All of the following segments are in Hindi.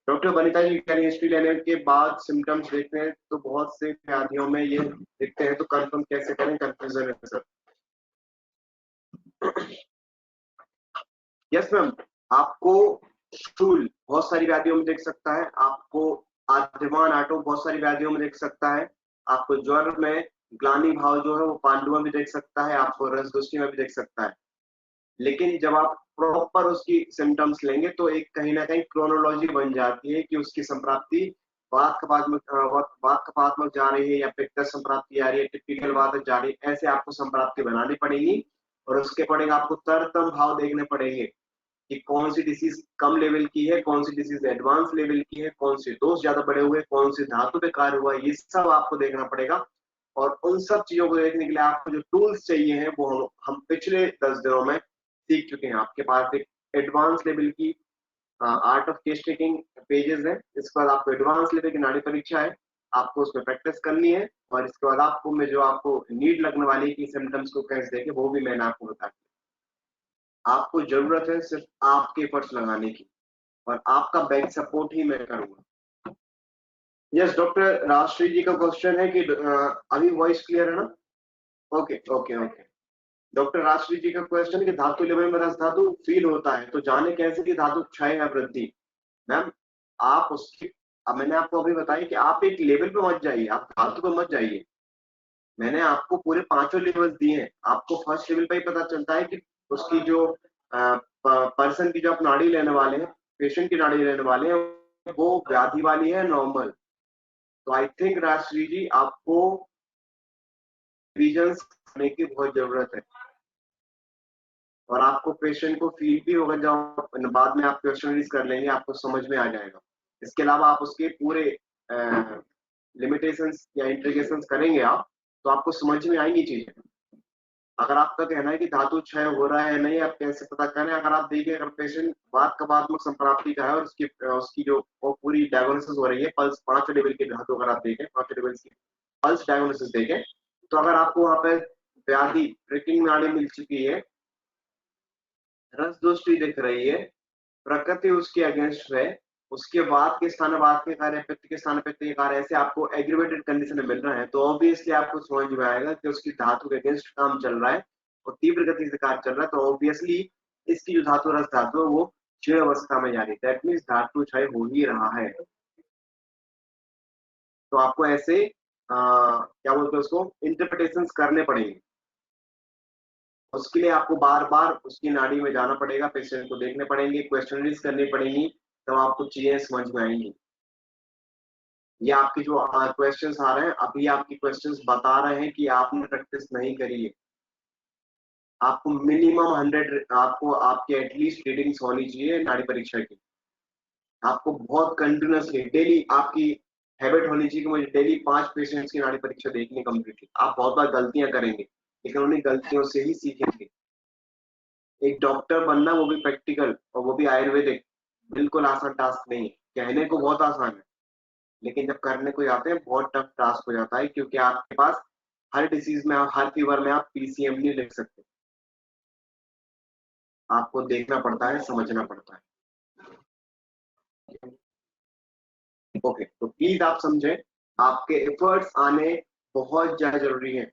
डॉक्टर वनिता जी कैरियर हिस्ट्री लेने के बाद सिम्टम्स देखते हैं तो बहुत से व्याधियों में ये दिखते हैं, तो कंफर्म कैसे करें, कंफ्यूजन है सर। यस मैम, आपको स्टूल बहुत सारी व्याधियों में दिख सकता है, आपको आद्यमान आटो बहुत सारी व्याधियों में दिख सकता है, आपको ज्वर में ग्लानि भाव जो है वो पांडुआ में दिख सकता है, आपको रसदुष्टि में भी दिख सकता है। लेकिन जब आप प्रॉपर उसकी सिम्टम्स लेंगे तो एक कहीं ना कहीं क्रोनोलॉजी बन जाती है कि उसकी संप्राप्ति वात कपात्मक जा रही है या पित्त संप्राप्ति आ रही है, टिपिकल वात जा रही है, ऐसे आपको संप्राप्ति बनानी पड़ेगी। और उसके अकॉर्डिंग आपको तरतम भाव देखने पड़ेंगे कि कौन सी डिसीज कम लेवल की है, कौन सी डिसीज एडवांस लेवल की है, कौन से डोज ज्यादा बड़े हुए, कौन से धातु पे कार्य हुआ, ये सब आपको देखना पड़ेगा। और उन सब चीजों को देखने के लिए आपको जो टूल्स चाहिए हैं वो हम पिछले 10 दिनों में सीख चुके हैं। आपके पास एक एडवांस लेवल की art of case taking pages है, इसके बाद आपको एडवांस लेवल की नाड़ी परीक्षा है, आपको उसमें प्रैक्टिस करनी है। और इसके बाद आपको मैं जो आपको नीड लगने वाली की सिम्टम्स को कैसे देखे वो भी मैंने आपको बता दिया। आपको जरूरत है सिर्फ आपके एफर्ट्स लगाने की, और आपका बैक सपोर्ट ही मैं करूंगा। यस डॉक्टर राजश्री जी का क्वेश्चन है कि अभी वॉइस क्लियर है ना? Okay okay okay. Doctor Rajshri ji का क्वेश्चन है कि धातु लेवल में रस धातु फील होता है तो जाने कैसे कि धातु क्षय है वृद्धि। मैम आप उसकी, अब मैंने आपको अभी बताया कि आप एक लेवल पे मत जाइए, आप धातु पे मत जाइए। मैंने आपको पूरे पांचों लेवल्स दिए हैं, आपको फर्स्ट लेवल पे ही पता चलता है कि उसकी जो पर्सन की जो आप नाड़ी लेने वाले हैं, पेशेंट की नाड़ी लेने वाले हैं, वो व्याधि वाली है नॉर्मल। तो आई थिंक राजश्री जी आपको रीजन करने की बहुत जरूरत है, और आपको पेशेंट को फील भी होगा, जब बाद में आप क्वेश्चनरीज कर लेंगे आपको समझ में आ जाएगा। इसके अलावा आप उसके पूरे लिमिटेशंस या इंट्रीगेशंस करेंगे आप, तो आपको समझ में आएंगी चीजें। अगर आपका कहना है कि धातु क्षय हो रहा है नहीं, आप कैसे पता करें? अगर आप देखिए, अगर पेशेंट वात कपात्मक संप्राप्ति का है और उसकी जो वो पूरी डायग्नोसिस हो रही है, पल्स 5 लेवल के धातु अगर आप देखें, 5 लेवल की पल्स डायग्नोसिस देखें, तो अगर आपको वहां पे व्याधि ट्रिकिंग नाड़ी मिल चुकी है, रस दोषी दिख रही है, प्रकृति उसके अगेंस्ट है, उसके बाद के स्थान बाद के कार्य, पित्त के स्थान पित्त के कार्य, ऐसे आपको एग्रीवेटेड कंडीशन में मिल रहा है, तो ऑब्वियसली आपको समझ में आएगा कि उसकी धातु के अगेंस्ट काम चल रहा है और तीव्र गति से कार्य चल रहा है। तो ऑब्वियसली इसकी जो धातु रस धातु है वो क्षय अवस्था में जा रही है, दैट मीन्स धातु क्षय हो ही रहा है। तो आपको ऐसे क्या बोलते हैं उसको, इंटरप्रिटेशन करने पड़ेंगे। उसके लिए आपको बार बार उसकी नाड़ी में जाना पड़ेगा, पेशेंट को देखने पड़ेंगे, क्वेश्चनरीज करनी पड़ेंगी, तब आपको चीजें समझ में आएंगी। ये आपकी जो क्वेश्चंस आ रहे हैं, अभी आपकी क्वेश्चंस बता रहे हैं कि आपने प्रैक्टिस नहीं करी है। आपको मिनिमम 100, आपको आपके एटलीस्ट रीडिंग्स होनी चाहिए नाड़ी परीक्षा की। आपको बहुत कंटिन्यूसली डेली आपकी हैबिट होनी चाहिए कि मुझे डेली 5 पेशेंट्स की नाड़ी परीक्षा देखनी कंप्लीटली। आप बहुत बार गलतियां करेंगे, लेकिन उन्हीं गलतियों से ही सीखेंगे। एक डॉक्टर बनना, वो भी प्रैक्टिकल और वो भी आयुर्वेदिक, बिल्कुल आसान टास्क नहीं है। कहने को बहुत आसान है, लेकिन जब करने को जाते हैं बहुत टफ टास्क हो जाता है, क्योंकि आपके पास हर डिसीज में, हर फीवर में आप पीसीएम नहीं लिख सकते। आपको देखना पड़ता है, समझना पड़ता है। ओके, तो प्लीज आप समझें, आपके एफर्ट्स आने बहुत ज्यादा जरूरी है।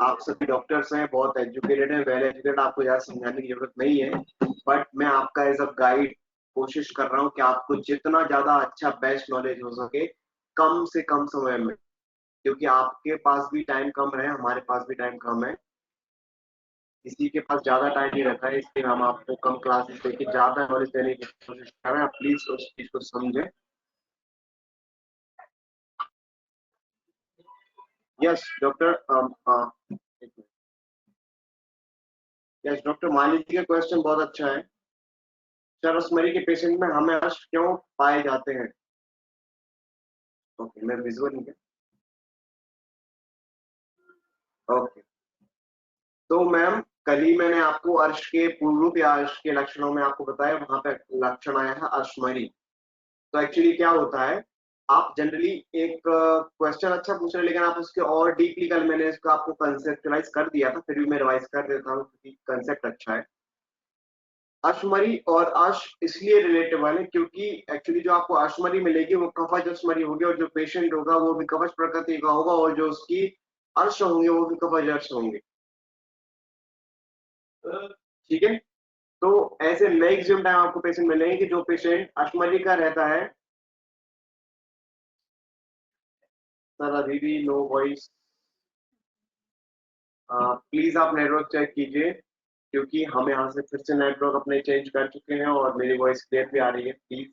आप सभी डॉक्टर्स हैं, बहुत एजुकेटेड हैं, वेल एजुकेटेड, आपको ज्यादा समझाने की जरूरत नहीं है। बट मैं आपका एज अ गाइड कोशिश कर रहा हूँ कि आपको जितना ज्यादा अच्छा बेस्ट नॉलेज हो सके कम से कम समय में, क्योंकि आपके पास भी टाइम कम है, हमारे पास भी टाइम कम है, किसी के पास ज्यादा टाइम नहीं रहता है, इसलिए हम आपको कम क्लासेस देके ज्यादा नॉलेज देने की कोशिश कर रहे हैं। आप प्लीज उस चीज को समझें। यस डॉक्टर, यस डॉक्टर मालिक जी का क्वेश्चन बहुत अच्छा है। चरसमरी के पेशेंट में हमें अष्ट क्यों पाए जाते हैं? ओके, मैं विजुअल नहीं। ओके, तो मैम कल ही मैंने आपको अर्श के पूर्व रूप या अर्श के लक्षणों में आपको बताया, वहां पे लक्षण आया है अश्मरी। तो एक्चुअली क्या होता है, आप जनरली एक क्वेश्चन अच्छा पूछ रहे हैं, लेकिन आप उसके और डीपली, कल मैंने इसको आपको कंसेप्टलाइज कर दिया था, फिर भी मैं रिवाइज कर देता हूँ क्योंकि कंसेप्ट अच्छा है। अश्मरी और अश इसलिए रिलेटेबल है क्योंकि एक्चुअली जो आपको अश्मरी मिलेगी वो कवच अश्मरी होगी, और जो पेशेंट होगा वो भी कवच प्रकृति का होगा, और जो उसकी अर्श होंगे वो भी कवच अर्श होंगे। ठीक है, तो ऐसे मैक्सिमम टाइम आपको पेशेंट मिलेंगे कि जो पेशेंट अश्मरी का रहता है। सर अभी भी नो वॉइस, प्लीज आप नेटवर्क चेक कीजिए, क्योंकि हम यहाँ से फिर से नेटवर्क अपने चेंज कर चुके हैं और मेरी वॉइस क्लियर भी आ रही है। प्लीज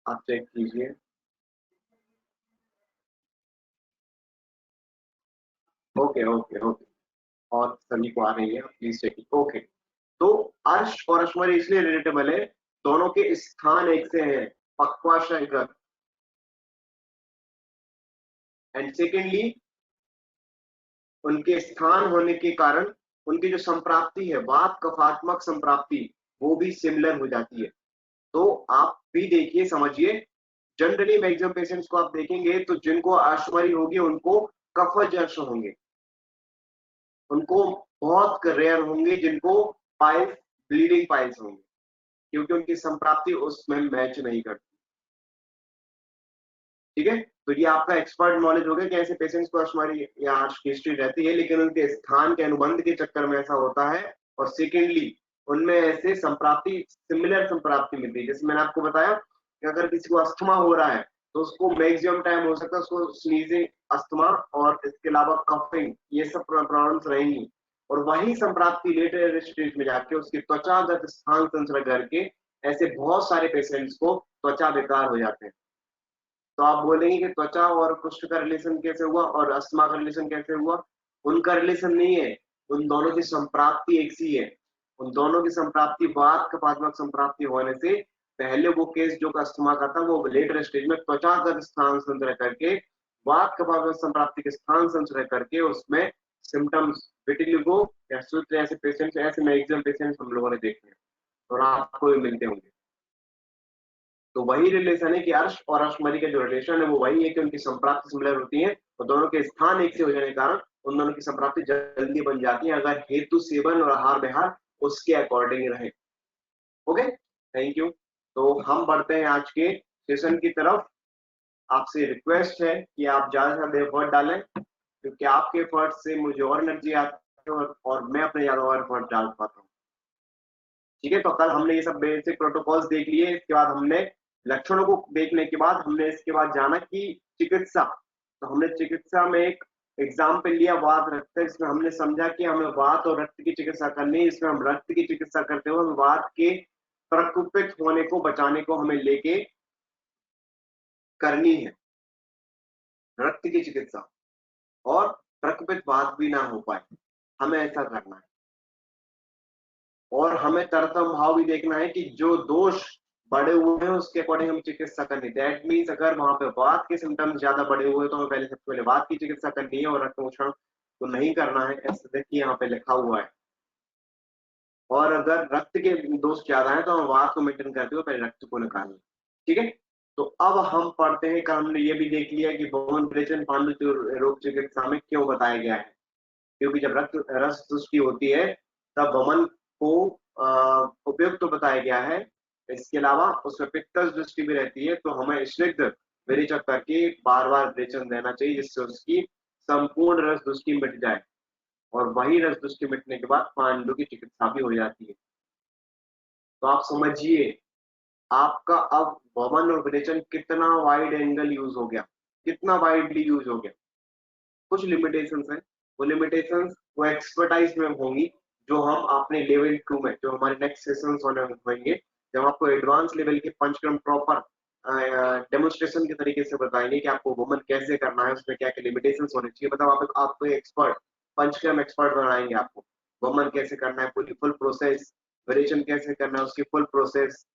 आप चेक कीजिए। ओके ओके ओके, और सभी को आ रही है, प्लीज चेक। ओके, तो अर्श और अश्मरी इसलिए रिलेटेबल है, दोनों के स्थान एक से हैं, पक्वा शंकर। एंड सेकेंडली, उनके स्थान होने के कारण उनकी जो संप्राप्ति है, वात कफात्मक संप्राप्ति, वो भी सिमिलर हो जाती है। तो आप भी देखिए, समझिए, जनरली मैक्सिमम पेशेंट्स को आप देखेंगे तो जिनको अश्मरी होगी उनको कफज अर्श होंगे, उनको बहुत रेयर होंगे जिनको पाइल्स, ब्लीडिंग पाइल्स होंगे, क्योंकि उनकी संप्राप्ति उसमें मैच नहीं करती। ठीक है, तो ये आपका एक्सपर्ट नॉलेज हो गया कि ऐसे पेशेंट्स को अश्मारी या आर्श की हिस्ट्री रहती है, लेकिन उनके स्थान के अनुबंध के चक्कर में ऐसा होता है। और सेकेंडली, उनमें ऐसे संप्राप्ति, सिमिलर संप्राप्ति मिलती है। जैसे मैंने आपको बताया कि अगर किसी को अस्थमा हो रहा है तो उसको मैक्सिमम टाइम हो सकता है उसको स्नीजिंग, अस्थमा और इसके अलावा कफिंग, ये सब प्रॉब्लम्स रहेंगी। और वही संप्राप्ति लेटर स्टेज में जाके उसकी त्वचागत स्थान संसर्ग करके ऐसे बहुत सारे पेशेंट्स को त्वचा विकार हो जाते हैं। तो आप बोलेंगे कि त्वचा और कुष्ठ का रिलेशन कैसे हुआ और अस्थमा का रिलेशन कैसे हुआ? उनका रिलेशन नहीं है, उन दोनों की संप्राप्ति एक सी है। उन दोनों की संप्राप्ति, वात कफात्मक संप्राप्ति होने से पहले वो केस जो अस्थमा का था वो लेटर स्टेज में त्वचागत स्थान संचय करके, वात कफात्मक संप्राप्ति के स्थान संचय करके उसमें सिम्टम्स, विटिलिगो या सूत्र, ऐसे पेशेंट्स, ऐसे मैक्सिमम पेशेंट्स हम लोगों ने देखे हैं और आपको भी मिलते होंगे। तो वही रिलेशन है कि अर्श और अश्मरी का जो रिलेशन है वो वही है कि उनकी संप्राप्ति सिमिलर होती है, और दोनों के स्थान एक से हो जाने के कारण उन दोनों की संप्राप्ति जल्दी बन जाती है, अगर हेतु सेवन और आहार विहार उसके अकॉर्डिंग रहे। Okay, thank you. तो हम बढ़ते हैं आज के सेशन की तरफ। आपसे रिक्वेस्ट है कि आप ज्यादा से ज्यादा एफर्ट डालें, क्योंकि आपके एफर्ट से मुझे और एनर्जी आती है और मैं अपने ज्यादा और एफर्ट डाल पाता हूँ। ठीक है, तो कल हमने ये सब बेसिक प्रोटोकॉल्स देख लिए, इसके बाद हमने लक्षणों को देखने के बाद हमने इसके बाद जाना कि चिकित्सा। तो हमने चिकित्सा में एक एग्जाम्पल लिया, वात रक्त, इसमें हमने समझा कि हमें वात और रक्त की चिकित्सा करनी है। इसमें हम रक्त की चिकित्सा करते हुए वात के प्रकुपित होने को बचाने को हमें लेके करनी है, रक्त की चिकित्सा, और प्रकुपित वात भी ना हो पाए, हमें ऐसा करना है। और हमें तरतम भाव भी देखना है कि जो दोष बड़े हुए हैं उसके अकॉर्डिंग हम चिकित्सा करनी है। दैट मीन्स अगर वहां पे वात के सिम्टम्स ज्यादा बड़े हुए हैं तो हमें पहले, सबसे पहले वात की चिकित्सा करनी है और रक्तमोक्षण तो नहीं करना है, ऐसे देखिए यहाँ पे लिखा हुआ है। और अगर रक्त के दोष ज्यादा है तो हम वात को मेंटेन करते हुए पहले रक्त को निकालें। ठीक है, तो अब हम पढ़ते हैं कि हमने ये भी देख लिया कि भवन प्रेचन पांडु रोग चिकित्सा में क्यों बताया गया है, क्योंकि जब रक्त रस दृष्टि होती है तब वमन को उपयुक्त तो बताया गया है। इसके अलावा उसमें पित्तज दृष्टि भी रहती है, तो हमें स्निग्ध विरेचक करके बार बार विरेचन देना चाहिए, जिससे उसकी संपूर्ण रस दृष्टि मिट जाए, और वही रस दृष्टि मिटने के बाद पांडु की चिकित्सा भी हो जाती है। तो आप समझिए, आपका अब वमन और विरेचन कितना वाइड एंगल यूज हो गया, कितना वाइडली यूज हो गया। कुछ लिमिटेशंस हैं, वो लिमिटेशंस वो एक्सपर्टाइज में होंगी, जो हम अपने लेवल 2 में, जो हमारे नेक्स्ट सेशंस होंगे, जब आपको एडवांस लेवल के पंचक्रम प्रॉपर डेमोन्स्ट्रेशन के तरीके से बताएंगे कि आपको वुमन कैसे करना है, उसमें क्या क्या लिमिटेशंस होने चाहिए, मतलब आपको एक्सपर्ट, पंचक्रम एक्सपर्ट बनाएंगे आपको। वुमन कैसे करना है, पूरी फुल प्रोसेस, वेरिएशन कैसे करना है उसकी फुल प्रोसेस,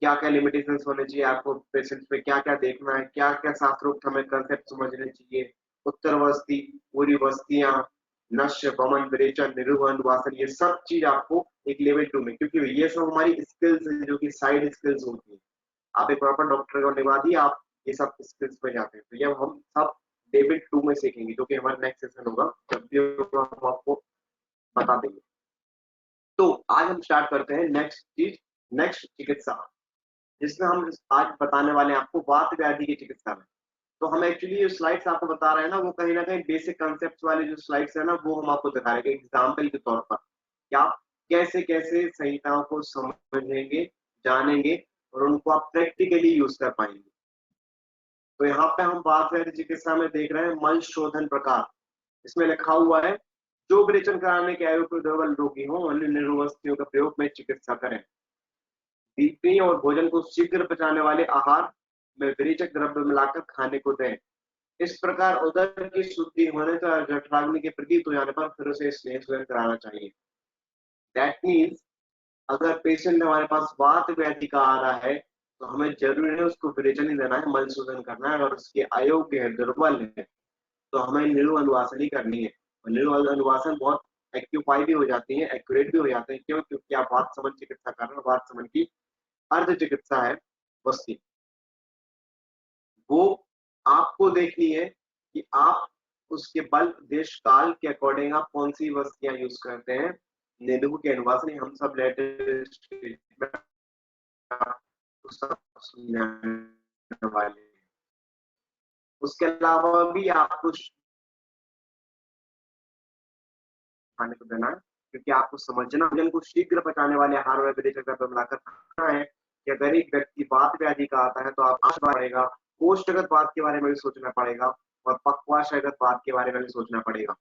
क्या क्या लिमिटेशंस होने चाहिए, आपको पेशेंट्स पे क्या क्या देखना है, क्या क्या शास्त्रोक्त हमें कंसेप्ट समझने चाहिए, उत्तर वस्ती, पूरी वस्तियां, नश्य, वमन, विरेचन, निरूपण, वासन, ये सब चीज आपको एक लेवल 2 में, क्योंकि ये सब हमारी स्किल्स है जो कि साइड स्किल्स होती है। आप एक प्रॉपर डॉक्टर होने के बाद ही आप ये सब स्किल्स पे जाते हैं, तो ये हम सब लेवल 2 में सीखेंगे, जो कि हमारा नेक्स्ट सेशन होगा, जब भी होगा हम आपको बता देंगे। तो आज हम स्टार्ट करते हैं नेक्स्ट चीज, नेक्स्ट चिकित्सा, जिसमें हम आज बताने वाले हैं आपको वात व्याधि की चिकित्सा में। तो हम एक्चुअली जो स्लाइड्स आपको बता रहे हैं ना, वो कहीं ना कहीं बेसिक कॉन्सेप्ट्स वाली जो स्लाइड्स है ना, वो हम आपको दिखा रहे हैं एग्जाम्पल के तौर पर कि आप कैसे कैसे संहिताओं को समझेंगे, जानेंगे और उनको आप प्रैक्टिकली यूज कर पाएंगे। तो यहाँ पे हम वात व्याधि चिकित्सा में देख रहे हैं मल शोधन प्रकार। इसमें लिखा हुआ है जो विरेचन कराने के आयु के दुर्बल रोगी हो अन्य निर्वस्तियों का प्रयोग में चिकित्सा करें। दीपनी और भोजन को शीघ्र पचाने वाले आहार में विरेचक द्रव्य मिलाकर खाने को दें। इस प्रकार उदर की शुद्धि होने तथा जठराग्नि के प्रतीत हो जाने पर फिर उसे स्नेह सुगन कराना चाहिए। दैट मीन्स अगर पेशेंट हमारे पास वात व्याधि का आ रहा है तो हमें जरूरी है उसको विरेचन ही देना है, मल शोधन करना है। अगर उसके अयोग्य है, दुर्बल है, तो हमें निरु अनुवासन ही करनी है। और निरु अनुवासन बहुत एक्यूपाई भी हो जाती है, एक्यूरेट भी हो जाते हैं। क्यों? क्योंकि आप वात समन चिकित्सा कर रहे हो। वात समन की अर्ध चिकित्सा है वस्ती, वो आपको देखनी है कि आप उसके बल देश काल के अकॉर्डिंग आप कौन सी वस्तियां यूज करते हैं। निरु के अनुवासन हम सब लेटेस्ट वाले। उसके अलावा भी आपको खाने को देना है, क्योंकि आपको समझना भोजन को शीघ्र पचाने वाले आहार में विरेचक द्रव्य मिलाकर खाना है कि अगर एक व्यक्ति वात व्याधि का आता है तो आप पड़ेगा, कोष्ठगत वात के बारे में भी सोचना पड़ेगा और पक्वाशयगत वात के बारे में भी सोचना पड़ेगा।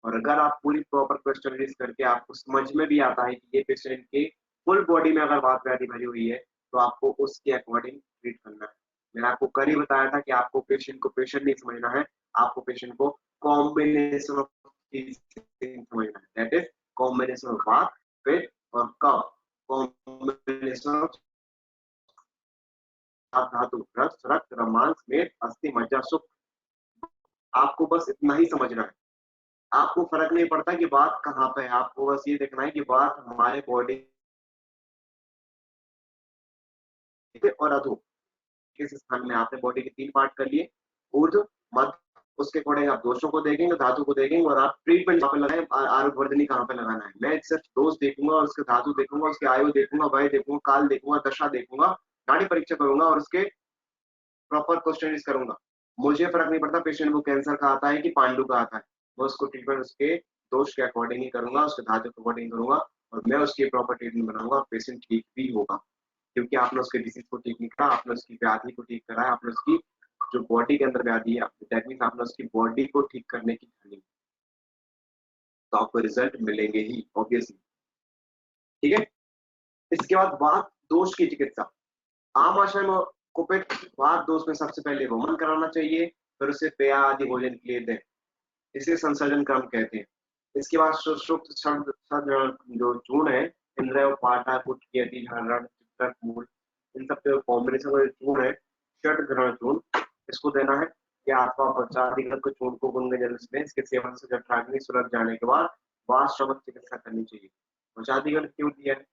और अगर आप पूरी प्रॉपर क्वेश्चनरीज करके आपको समझ में भी आता है कि ये पेशेंट के फुल बॉडी में अगर वात व्याधि भरी हुई है तो आपको उसके अकॉर्डिंग ट्रीट करना है। मैंने आपको कल ही बताया था कि आपको पेशेंट को पेशेंट नहीं समझना है, आपको पेशेंट को कॉम्बिनेशन ऑफ समझना है। दैट इज कॉम्बिनेशन ऑफ वात, पित्त और कफ, कॉम्बिनेशन ऑफ धातु, रक्त, रक्त, रोमांस, मेद, अस्थि, मज्जा, सुख। आपको बस इतना ही समझना है। आपको फर्क नहीं पड़ता कि बात कहाँ पे है, आपको बस ये देखना है कि बात हमारे बॉडी और अधो किस स्थान में। आपने बॉडी के 3 पार्ट कर लिए, ऊर्ध्व, मध्य, उसके अकॉर्डिंग आप दोषों को देखेंगे, धातु को देखेंगे और आप ट्रीटमेंट कहाँ पे लगाएं, आरोग्यवर्धनी कहाँ पे लगाना है। मैं सिर्फ दोष देखूंगा और उसके धातु देखूंगा, उसके आयु देखूंगा, वय देखूंगा, काल देखूंगा, दशा देखूंगा, नाड़ी परीक्षा करूंगा और उसके प्रॉपर क्वेश्चन करूंगा। मुझे फर्क नहीं पड़ता पेशेंट को कैंसर का आता है कि पांडु का आता है, मैं उसको ट्रीटमेंट उसके दोष के अकॉर्डिंग ही करूंगा, उसके धातु के अकॉर्डिंग करूंगा और मैं उसकी प्रॉपर ट्रीटमेंट बनाऊंगा और पेशेंट ठीक भी होगा। क्योंकि आपने उसके डिसीज को ठीक नहीं करा, आपने उसकी व्याधि को ठीक करा है, आपने उसकी जो बॉडी के अंदर व्याधि है, दैट मीन्स आपने उसकी बॉडी को ठीक करने की ठानी, तो आपको रिजल्ट मिलेंगे ही ऑब्वियसली। ठीक है। इसके बाद वात दोष की चिकित्सा। आमाशय में कुपित वात दोष में सबसे पहले रोमन कराना चाहिए, फिर उसे पेय आदि भोजन के लिए दें। इसे संसर्जन क्रम कहते हैं। इसके बाद सुषुप्त जो चूर्ण है, इंद्र, पाटा, कुटकी, हरण, चित्रक, मूल, इन सब के कॉम्बिनेशन का चूर्ण है, षट ग्रहण चूर्ण, इसको देना है। या अथवा प्रचादिगत को चूर्ण को गुनगुने जल में इसके सेवन से जठराग्नि सुलग जाने के बाद वात श्रवक चिकित्सा करनी चाहिए। प्रचादिगत क्यों दिया है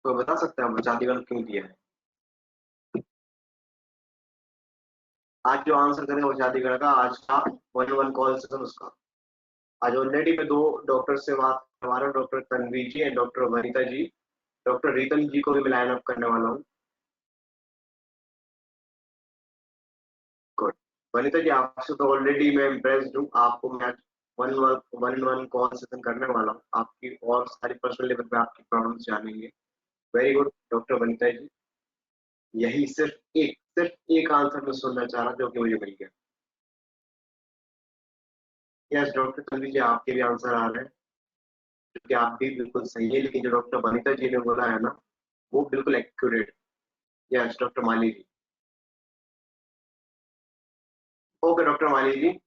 तो बता सकते हैं, प्रचादिगत क्यों दिया है? आज जो आंसर करेगा प्रचादिगत का, आज का 1-1 कॉल सेशन उसका। आज ऑलरेडी मैं 2 डॉक्टर से बात करवा रहा हूँ, doctor Tanvir ji and doctor Vanita ji. Doctor Ritam ji को भी मैं लाइन अप करने वाला हूँ। गुड। वनिता जी, आपसे तो ऑलरेडी मैं इम्प्रेस्ड हूँ। आपको मैं 1-1 कॉल सेशन करने वाला हूँ, आपकी और सारी पर्सनल लेवल पे आपकी प्रॉब्लम्स जानेंगे। वेरी गुड डॉक्टर वनिता जी। यही सिर्फ एक आंसर मैं सुनना चाह रहा जो कि मुझे मिल गया। यस डॉक्टर तनवीर जी, आपके भी आंसर आ रहे हैं, क्योंकि आप भी बिल्कुल सही है, लेकिन जो डॉक्टर वनिता जी ने बोला है ना, वो बिल्कुल एक्यूरेट। यस डॉक्टर माली जी। ओके डॉक्टर माली जी,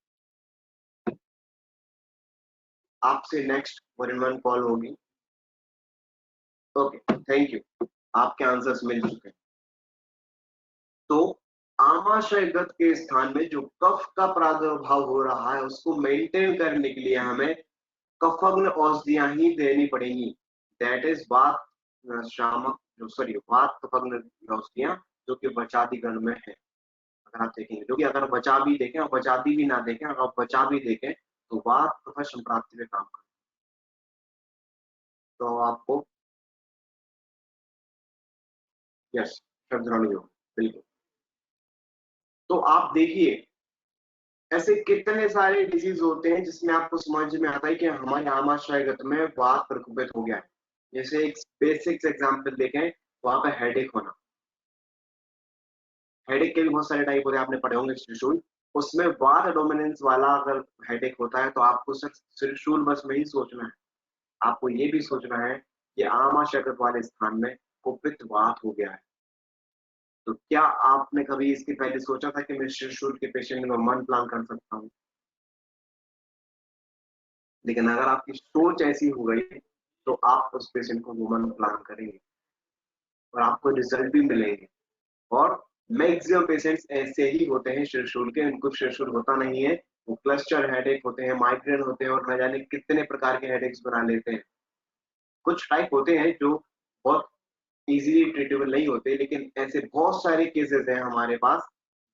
आपसे नेक्स्ट 1-1 कॉल होगी। ओके थैंक यू, आपके आंसर्स मिल चुके हैं। तो आमाशयगत के स्थान में जो कफ का प्रादुर्भाव हो रहा है उसको मेंटेन करने के लिए हमें कफग्न औषधियां ही देनी पड़ेंगी। दैट इज वात शामक, जो सॉरी वात कफग्न औषधियां जो कि बचादी गण में है। अगर आप देखेंगे, जो कि अगर बचा भी देखें और बचादी भी ना देखें, अगर आप बचा भी देखें तो वात तथा संप्राप्ति में काम करता है। तो आपको यस श्रद्धालु बिल्कुल। तो आप देखिए ऐसे कितने सारे डिजीज होते हैं जिसमें आपको समझ में आता है कि हमारे आमाशय गत में वात प्रकोपित हो गया है। जैसे एक बेसिक एग्जांपल देखें, वहां पे हेडेक होना। हेडेक के भी बहुत सारे टाइप होते हैं, आपने पढ़े होंगे त्रिशूल। उसमें वात डोमिनेंस वाला अगर हेडेक होता है तो आपको सिर्फ त्रिशूल बस में ही सोचना है। आपको ये भी सोचना है कि आमाशय गत वाले स्थान में कुपित वात हो गया है। तो क्या आपने कभी इसके पहले सोचा था कि मैं त्रिशूल के पेशेंट में मन प्लान कर सकता हूँ? लेकिन अगर आपकी सोच ऐसी हो गई तो आप उस पेशेंट को वुमन प्लान करेंगे और आपको रिजल्ट भी मिलेंगे। और मैक्सिमम पेशेंट्स ऐसे ही होते हैं त्रिशूल के, इनको त्रिशूल होता नहीं है। वो क्लस्टर हेडेक होते हैं, माइग्रेन होते हैं और न जाने कितने प्रकार के हेडेक्स बना लेते हैं। कुछ टाइप होते हैं जो बहुत इजीली ट्रीटेबल नहीं होते, लेकिन ऐसे बहुत सारे केसेस हैं हमारे पास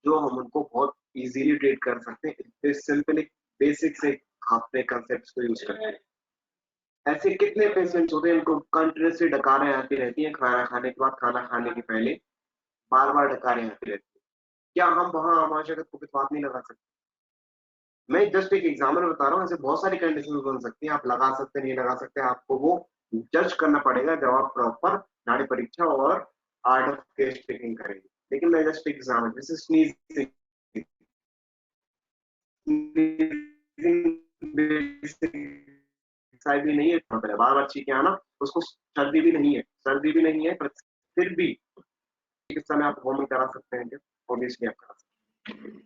जो हम उनको बहुत इजीली ट्रीट कर सकते हैं, सिंपली बेसिक से आपने कंसेप्ट को यूज करते हैं। ऐसे कितने पेशेंट्स होते हैं इनको कंटिन्यूसली डकारें आती रहती हैं, खाना खाने के बाद, खाना खाने के पहले बार बार डकारें आती रहती है। क्या हम वहां आमाशय को बात नहीं लगा सकते? मैं जस्ट एक एग्जाम्पल बता रहा हूँ, ऐसे बहुत सारी कंडीशन बन सकती हैं। आप लगा सकते नहीं लगा सकते, आपको वो जज करना पड़ेगा जब आप प्रॉपर नाड़ी परीक्षा और आर्ट ऑफ केस टेकिंग करेंगे। लेकिन मैं जस्ट एग्जाम्पल, जैसे स्नीजिंग भी नहीं है, बार बार छींके आना, उसको सर्दी भी नहीं है, सर्दी भी नहीं है, पर फिर भी चिकित्सा में आप होम करा सकते हैं क्या? ऑब्वियसली आप करा सकते हैं।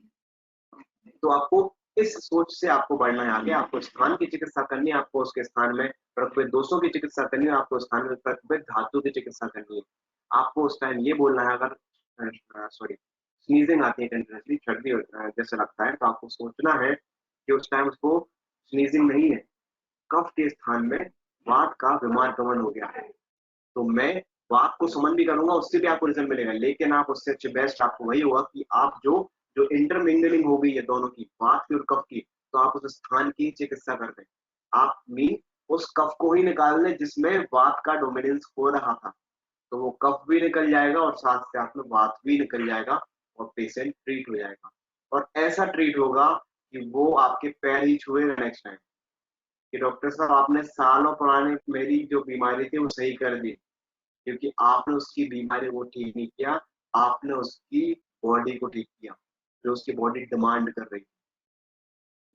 तो आपको इस सोच से आपको बढ़ना है आगे। आपको स्थान की चिकित्सा करनी है, आपको उसके स्थान में प्रकोपित दोषों की चिकित्सा करनी है, आपको स्थान में प्रकोपित धातु की चिकित्सा करनी है। आपको उस टाइम ये बोलना है, अगर सॉरी स्नीजिंग आती है कंटिन्यूसली, सर्दी जैसे लगता है, तो आपको सोचना है कि उस टाइम उसको स्नीजिंग नहीं है, कफ के स्थान में वात का विमार्गमन हो गया है। तो मैं वात को समन भी करूंगा, उससे भी आपको रिजल्ट मिलेगा, लेकिन आप उससे अच्छे बेस्ट आपको वही होगा कि आप जो जो इंटरमिंगलिंग हो गई है दोनों की, वात की और कफ की, तो आप उस स्थान की चिकित्सा कर दें। आप मीन उस कफ को ही निकाल दें जिसमें वात का डोमिनेंस हो रहा था, तो वो कफ भी निकल जाएगा और साथ साथ में वात भी निकल जाएगा और पेशेंट ट्रीट हो जाएगा। और ऐसा ट्रीट होगा कि वो आपके पैर ही छुए नेक्स्ट टाइम कि डॉक्टर साहब आपने सालों पुरानी मेरी जो बीमारी थी वो सही कर दी, क्योंकि आपने उसकी बीमारी को ठीक नहीं किया, आपने उसकी बॉडी को ठीक किया जो उसकी बॉडी डिमांड कर रही है।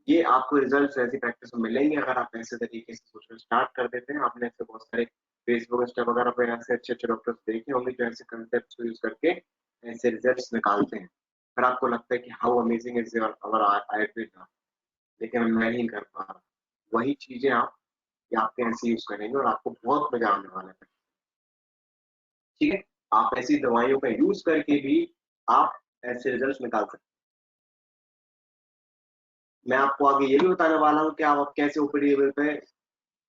ये आपको रिजल्ट्स ऐसी प्रैक्टिस में मिलेंगे अगर आप ऐसे तरीके से सोचना स्टार्ट कर देते हैं। आपने ऐसे बहुत सारे फेसबुक इंस्टा वगैरह पे ऐसे अच्छे अच्छे डॉक्टर्स देखे होंगे जो ऐसे कंसेप्ट को यूज करके ऐसे रिजल्ट्स निकालते हैं। फिर आपको लगता है कि हाउ अमेजिंग इज योर अवर आयुर्वेद, लेकिन मैं नहीं कर पा रहा। वही चीजें आप या आपके ऐसे यूज करेंगे और आपको बहुत मजा आने वाला है। ठीक है, आप ऐसी दवाइयों का यूज करके भी आप ऐसे रिजल्ट निकाल सकते हैं। मैं आपको आगे ये भी बताने वाला हूँ कि आप कैसे ओपीडी लेवल पे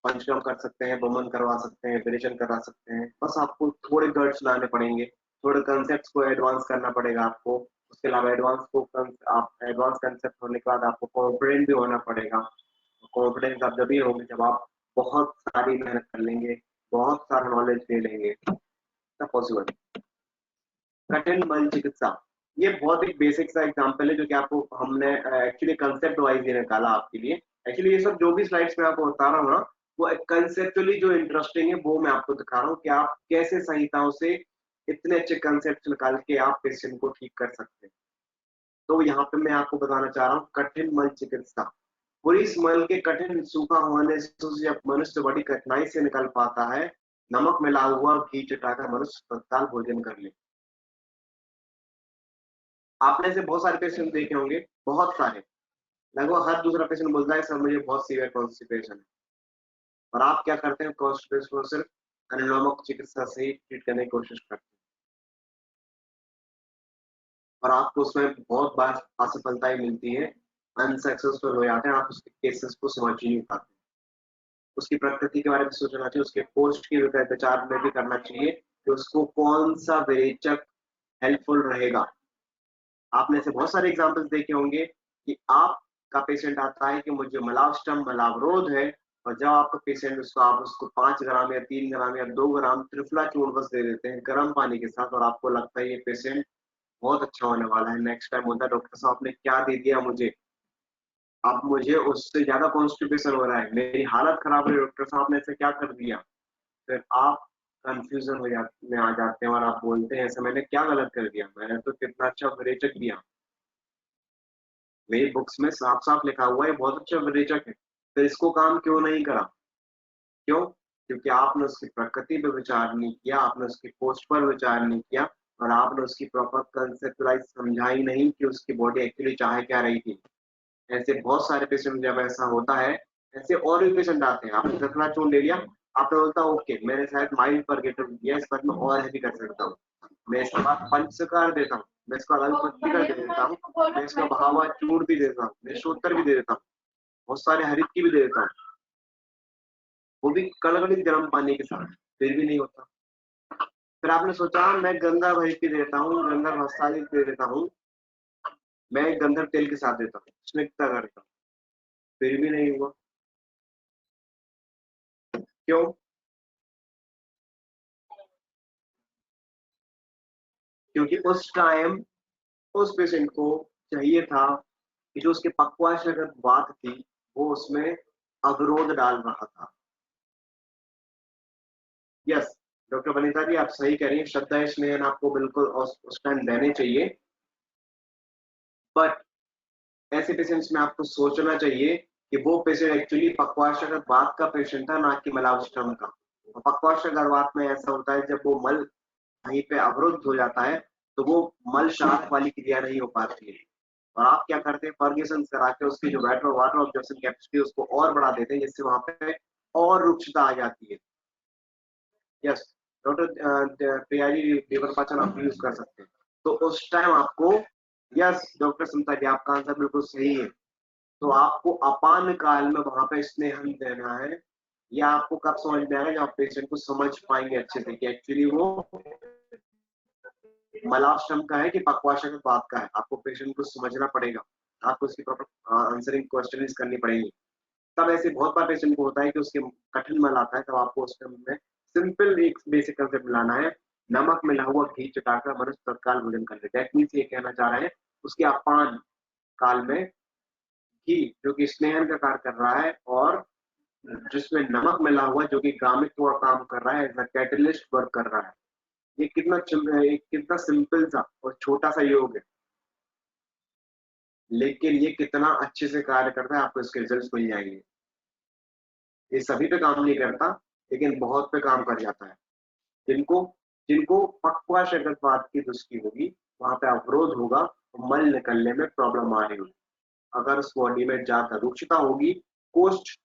पंचकर्म कर सकते हैं, वमन करवा सकते हैं, ऑपरेशन करा सकते हैं। बस आपको थोड़े गट्स लाने पड़ेंगे, थोड़े कंसेप्ट को एडवांस करना पड़ेगा आपको। उसके अलावा आप एडवांस कंसेप्ट होने के बाद आपको कॉन्फिडेंट भी होना पड़ेगा। कॉन्फिडेंस आप जब ही होंगे जब आप बहुत सारी मेहनत कर लेंगे, बहुत सारा नॉलेज ले लेंगे, तब पॉसिबल। कठिन मल चिकित्सा, ये बहुत एक बेसिक सा एग्जांपल है जो कि आपको हमने एक्चुअली कंसेप्ट वाइज ही निकाला आपके लिए। एक्चुअली ये सब जो भी स्लाइड्स में आपको बता रहा हूँ ना, वो कंसेप्चुअली जो इंटरेस्टिंग है वो मैं आपको दिखा रहा हूँ कि आप कैसे संहिताओं से इतने अच्छे कंसेप्ट निकाल के आप पेशेंट को ठीक कर सकते हैं। तो यहाँ पे मैं आपको बताना चाह रहा हूँ कठिन मल चिकित्सा। पूरी इस मल के कठिन सूखा होने से जब मनुष्य बड़ी कठिनाई से निकल पाता है, नमक मिला हुआ घी चटाकर मनुष्य तत्काल भोजन कर ले। आपने से बहुत सारे पेशेंट देखे होंगे, बहुत सारे, लगभग हर दूसरा पेशेंट बोलता है सर मुझे बहुत सीवियर कॉन्स्टिपेशन है। और आप क्या करते हैं, कॉन्स्टिपेशन को सिर्फ अनुलोमक चिकित्सा से ही ट्रीट करने की कोशिश करते हैं और आपको उसमें बहुत बार असफलताएं मिलती है, अनसक्सेसफुल हो जाते हैं, आप उसके केसेस को समझ ही नहीं पाते। उसकी प्रकृति के बारे में सोचना चाहिए, उसके पोस्ट की विचार में भी करना चाहिए कि उसको कौन सा विरेचक हेल्पफुल रहेगा। आपने से बहुत सारे एग्जांपल्स देखे होंगे कि आप का पेशेंट आता है कि मुझे मलावष्टम मलावरोध है, और जब आपका पेशेंट उसको आप उसको 5 ग्राम या 3 ग्राम या 2 ग्राम त्रिफला चूर्ण बस दे देते हैं गर्म पानी के साथ, और आपको लगता है ये पेशेंट बहुत अच्छा होने वाला है, नेक्स्ट टाइम होता है डॉक्टर साहब आपने क्या दे दिया मुझे, अब मुझे उससे ज्यादा कॉन्स्टिपेशन हो रहा है, मेरी हालत खराब है, डॉक्टर साहब ने ऐसे क्या कर दिया। फिर आप कंफ्यूजन हो जाते में आ जाते हैं और आप बोलते हैं ऐसा मैंने क्या गलत कर दिया, मैंने तो कितना अच्छा विरेचक दिया, मेरी बुक्स में साफ साफ लिखा हुआ है बहुत अच्छा विरेचक है, फिर इसको काम क्यों नहीं करा। क्यों? क्योंकि आपने उसकी प्रकृति पे विचार नहीं किया, आपने उसकी पोस्ट पर विचार नहीं किया, और आपने उसकी प्रॉपर कंसेप्टलाइज समझाई नहीं कि उसकी बॉडी एक्चुअली चाहे क्या रही थी। ऐसे बहुत सारे पेशेंट जब ऐसा होता है, ऐसे और भी पेशेंट आते हैं, आपने दफना चूर्ण ले लिया, आपने बोलता ओके मैंने शायद माइल्ड पर गेटर दिया, इस पर मैं और हैवी कर सकता हूँ, मैं इसके बाद पंचकार देता हूँ, मैं इसका पत्तिका दे देता हूँ, मैं इसका बहावा चूर्ण भी देता हूँ, मैं शोत्तर भी दे देता हूँ, बहुत सारे हरित की भी दे देता हूँ, वो भी कड़कड़ी गर्म पानी के साथ, फिर भी नहीं होता। फिर आपने सोचा मैं गंगा भरी की देता हूँ, गंगा भस्ताली दे देता हूँ, मैं गंधक तेल के साथ देता हूँ, स्निग्धता करता हूँ, फिर भी नहीं हुआ। क्यों? क्योंकि उस टाइम उस पेशेंट को चाहिए था कि जो उसके पक्वाशगत बात थी वो उसमें अवरोध डाल रहा था। यस डॉक्टर वनिता जी आप सही कह रही हैं, श्रद्धा स्नेहन आपको बिल्कुल उस टाइम देने चाहिए, बट ऐसे पेशेंट्स में आपको सोचना चाहिए कि वो पेशेंट एक्चुअली पक्वाशगत बात का पेशेंट था, ना कि मलावष्टम का। पक्वाशगत बात में ऐसा होता है जब वो मल कहीं पे अवरुद्ध हो जाता है तो वो मल शाख वाली क्रिया नहीं हो पाती है, और आप क्या करते हैं फर्गेशन करा के उसकी जो वाटर वाटर ऑब्जर्वेशन कैपेसिटी उसको और बढ़ा देते हैं, जिससे वहां पे और रुक्षता आ जाती है। यस डॉक्टर प्रियाजी लीवर पाचन आप यूज कर सकते हैं, तो उस टाइम आपको, यस डॉक्टर सुनता जी आपका आंसर बिल्कुल सही है, तो आपको अपान काल में वहां पे स्नेहन देना है, या आपको कब समझ में आएगा जब आप पेशेंट को समझ पाएंगे अच्छे से कि एक्चुअली वो मलाश्रम का है कि पक्वाशा का बात का है, आपको पेशेंट को समझना पड़ेगा, आपको उसकी प्रॉपर आंसरिंग क्वेश्चन करनी पड़ेगी। तब ऐसे बहुत बार पेशेंट को होता है कि उसके कठिन मल आता है, तब आपको उस टाइम में सिंपल एक बेसिक कंसेप्ट मिलाना है, नमक मिला हुआ घी चटाकर मनुष्य तत्काल भोजन कर ले, दैट मीन्स ये कहना चाह रहे हैं उसके अपान काल में घी जो कि स्नेहन का कार्य कर रहा है, और जिसमें नमक मिला हुआ जो कि गामित्व का काम कर रहा है, एज अ कैटलिस्ट वर्क कर रहा है। ये कितना सिंपल सा और छोटा सा योग है, लेकिन ये कितना अच्छे से कार्य करता है, आपको इसके रिजल्ट मिल जाएंगे। ये सभी पे काम नहीं करता, लेकिन बहुत पे काम कर जाता है। जिनको जिनको पक्वाशगतवाद की दृष्टि होगी, वहां पे अवरोध होगा, मल निकलने में प्रॉब्लम आ रही होगी, अगर उस बॉडी में ज्यादा रुक्षता होगी, कोष्ठ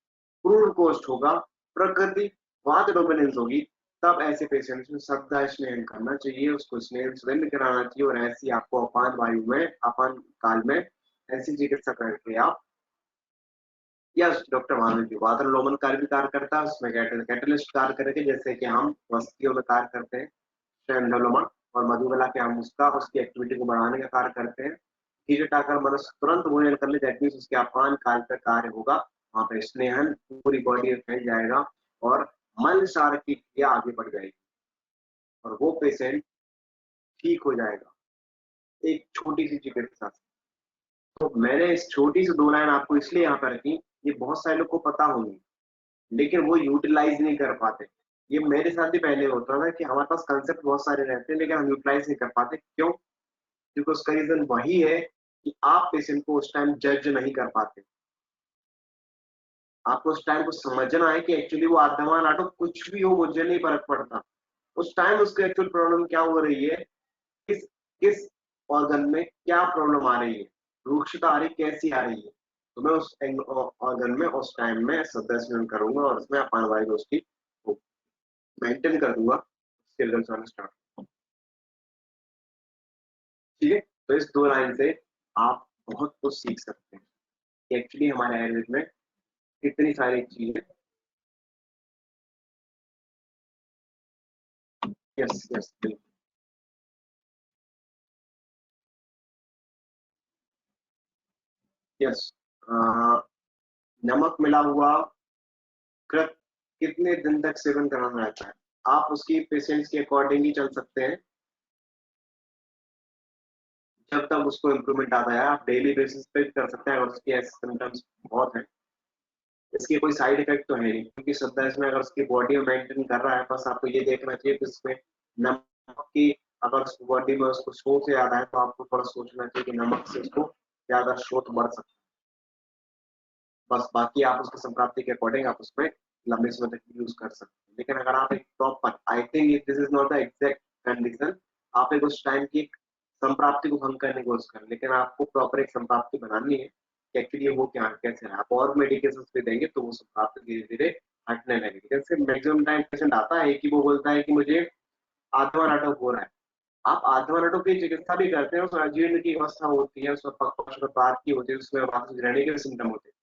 क्रूर कोष्ठ होगा, प्रकृति वात डोमिनेंस होगी, तब ऐसे पेशेंट्स में श्रद्धा स्नेहन करना चाहिए, उसको स्नेहन सुगंध कराना चाहिए, और ऐसी आपको अपान वायु में अपान काल में ऐसी चिकित्सा करके आप, यस डॉक्टर महावीर जी वातर लोमन कार्य भी कार्य करता है, उसमें कैटलिस्ट कार्य करेंगे, जैसे कि हम वस्तियों में कार्य करते हैं शेंडोलोमा और मधुबला के, हम उसकी एक्टिविटी को बढ़ाने का कार्य करते हैं। खींच आकर मनुष्य तुरंत भोजन कर ले, दैट मीन्स उसके अपान काल पर कार्य होगा, वहां पे स्नेहन पूरी बॉडी में फैल जाएगा, और मल सार की क्रिया आगे बढ़ जाएगी, और वो पेशेंट ठीक हो जाएगा एक छोटी सी चिकित्सा से। तो मैंने इस छोटी सी 2 लाइन आपको इसलिए यहाँ पर रखी, ये बहुत सारे लोग को पता होंगी, लेकिन वो यूटिलाइज नहीं कर पाते। ये मेरे साथ भी पहले होता था कि हमारे पास कंसेप्ट बहुत सारे रहते हैं, लेकिन हम यूटिलाइज नहीं कर पाते। क्यों? क्योंकि उसका रीजन वही है कि आप पेशेंट को उस टाइम जज नहीं कर पाते, आपको उस टाइम को समझना है कि एक्चुअली वो आत्मान आटो कुछ भी हो मुझे नहीं फर्क पड़ता, उस टाइम उसके एक्चुअल प्रॉब्लम क्या हो रही है, किस किस ऑर्गन में क्या प्रॉब्लम आ रही है, रुक्षता आ रही कैसी आ रही है, तो मैं उस ऑर्गन में उस टाइम में सदस्य करूंगा, और उसमें अपान वायु उसकी मेंटेन कर दूंगा, उसके रिजल्ट आना स्टार्ट। ठीक है, तो इस 2 लाइन से आप बहुत कुछ सीख सकते हैं कि एक्चुअली हमारे आयुर्वेद में कितनी सारी चीजें। यस यस यस नमक मिला हुआ कृत कितने दिन तक सेवन कराना रहता है? आप उसकी पेशेंट्स के अकॉर्डिंग ही चल सकते हैं, जब तक उसको इम्प्रूवमेंट आता है। आप डेली बेसिस पे कर सकते हैं अगर उसके ऐसे सिम्टम्स बहुत हैं। इसके कोई साइड इफेक्ट तो है नहीं, क्योंकि शुद्ध इसमें अगर उसकी बॉडी में मेंटेन कर रहा है, बस आपको ये देखना चाहिए कि इसमें नमक की, अगर उसकी बॉडी में उसको शोथ ज्यादा है तो आपको थोड़ा सोचना चाहिए कि नमक से उसको ज्यादा शोथ बढ़ सकता है। बस बाकी आप उसकी संप्राप्ति के अकॉर्डिंग आप उसमें लंबे समय तक यूज कर सकते हैं। लेकिन अगर आप एक proper, I think this is not the exact condition, आप एक उस टाइम की संप्राप्ति को भंग करने की कोशिश करें, लेकिन आपको प्रॉपर एक संप्राप्ति बनानी है कि एक्चुअली वो क्या कैसे है। आप और मेडिकेशन भी देंगे तो वो संप्राप्ति धीरे धीरे हटने लगेगी। जैसे मैक्सिमम टाइम पेशेंट आता है कि वो बोलता है कि मुझे आत्मा नाटक हो रहा है। आप आत्मा नाटक की चिकित्सा भी करते हैं, उसमें अजीर्ण की अवस्था होती है, उसमें पक्षपात की होती है, उसमें ग्रहणी के सिम्टम होते हैं,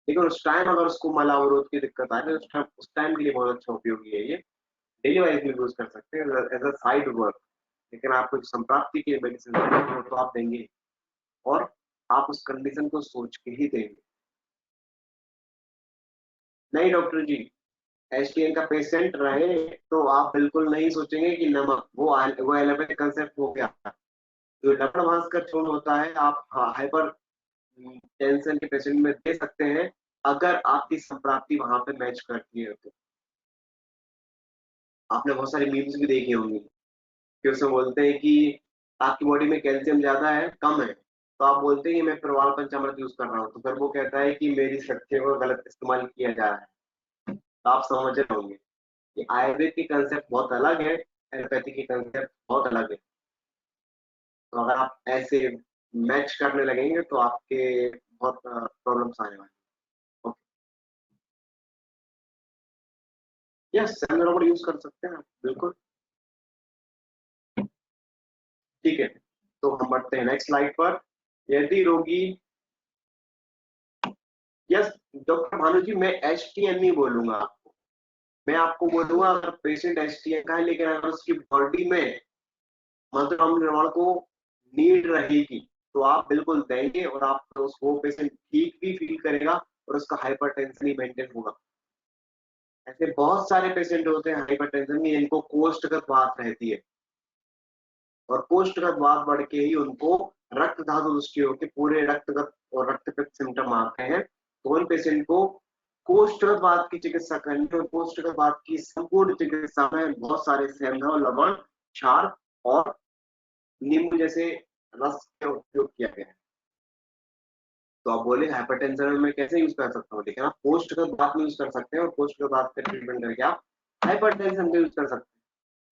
लेकिन उस टाइम अगर उसको मल अवरोध की दिक्कत आए तो उस टाइम के लिए बहुत अच्छा उपयोगी है ये। डेली वाइज में यूज कर सकते हैं एज अ साइड वर्क। लेकिन आपको संप्राप्ति के मेडिसिन तो आप देंगे, और आप उस कंडीशन को सोच के ही देंगे। नहीं डॉक्टर जी, एसटीएन का पेशेंट रहे तो आप बिल्कुल नहीं सोचेंगे कि नमक, वो एलोपैथिक कंसेप्ट हो गया। जो लवण भास्कर चूर्ण होता है आप हाइपर टेंशन के पेशेंट में दे सकते हैं, अगर आपकी संप्राप्ति वहां पे मैच करती है तो। आपने बहुत सारी मीम्स भी देखी होंगी कि उसमें बोलते हैं कि आपकी बॉडी में कैल्शियम ज्यादा है कम है, तो आप बोलते हैं कि मैं प्रवाल पंचामृत यूज कर रहा हूँ, तो फिर वो कहता है कि मेरी शक्तियों का गलत इस्तेमाल किया जा रहा है। तो आप समझ रहे होंगे कि आयुर्वेद की कंसेप्ट बहुत अलग है, एलोपैथी की कंसेप्ट बहुत अलग है। तो अगर आप ऐसे मैच करने लगेंगे तो आपके बहुत प्रॉब्लम्स आने वाली। ओके, यस सेल यूज कर सकते हैं बिल्कुल। ठीक है, तो हम बढ़ते हैं नेक्स्ट स्लाइड पर। यदि रोगी, यस डॉक्टर भानु जी, मैं एच टी एन नहीं बोलूंगा आपको, मैं आपको बोलूंगा अगर पेशेंट एच टी एन का है लेकिन अगर उसकी बॉडी में मधुरम निर्माण को नीड रहेगी तो आप बिल्कुल देंगे, और आप उसको पेशेंट ठीक भी फील करेगा और उसका हाइपरटेंशन ही मेंटेन होगा। ऐसे बहुत सारे पेशेंट होते हैं हाइपरटेंशन में, इनको कोष्ठगत बात रहती है, और कोष्ठगत बात बढ़ के ही उनको रक्त धातु दुष्टि होकर पूरे रक्तगत और रक्तपित्त सिम्टम आते हैं। तो उन पेशेंट को कोष्ठगत बात की चिकित्सा करनी है, और कोष्ठगत बात की संपूर्ण चिकित्सा में बहुत सारे सेंधा, लवण, क्षार और नींबू जैसे रस का उपयोग किया गया है। तो आप बोले हाइपरटेंशन में कैसे यूज कर सकता हूँ, लेकिन आप कोष्ठगत बात में यूज कर सकते हैं, और कोष्ठगत बात का ट्रीटमेंट करके आप हाइपरटेंशन का यूज कर सकते हैं।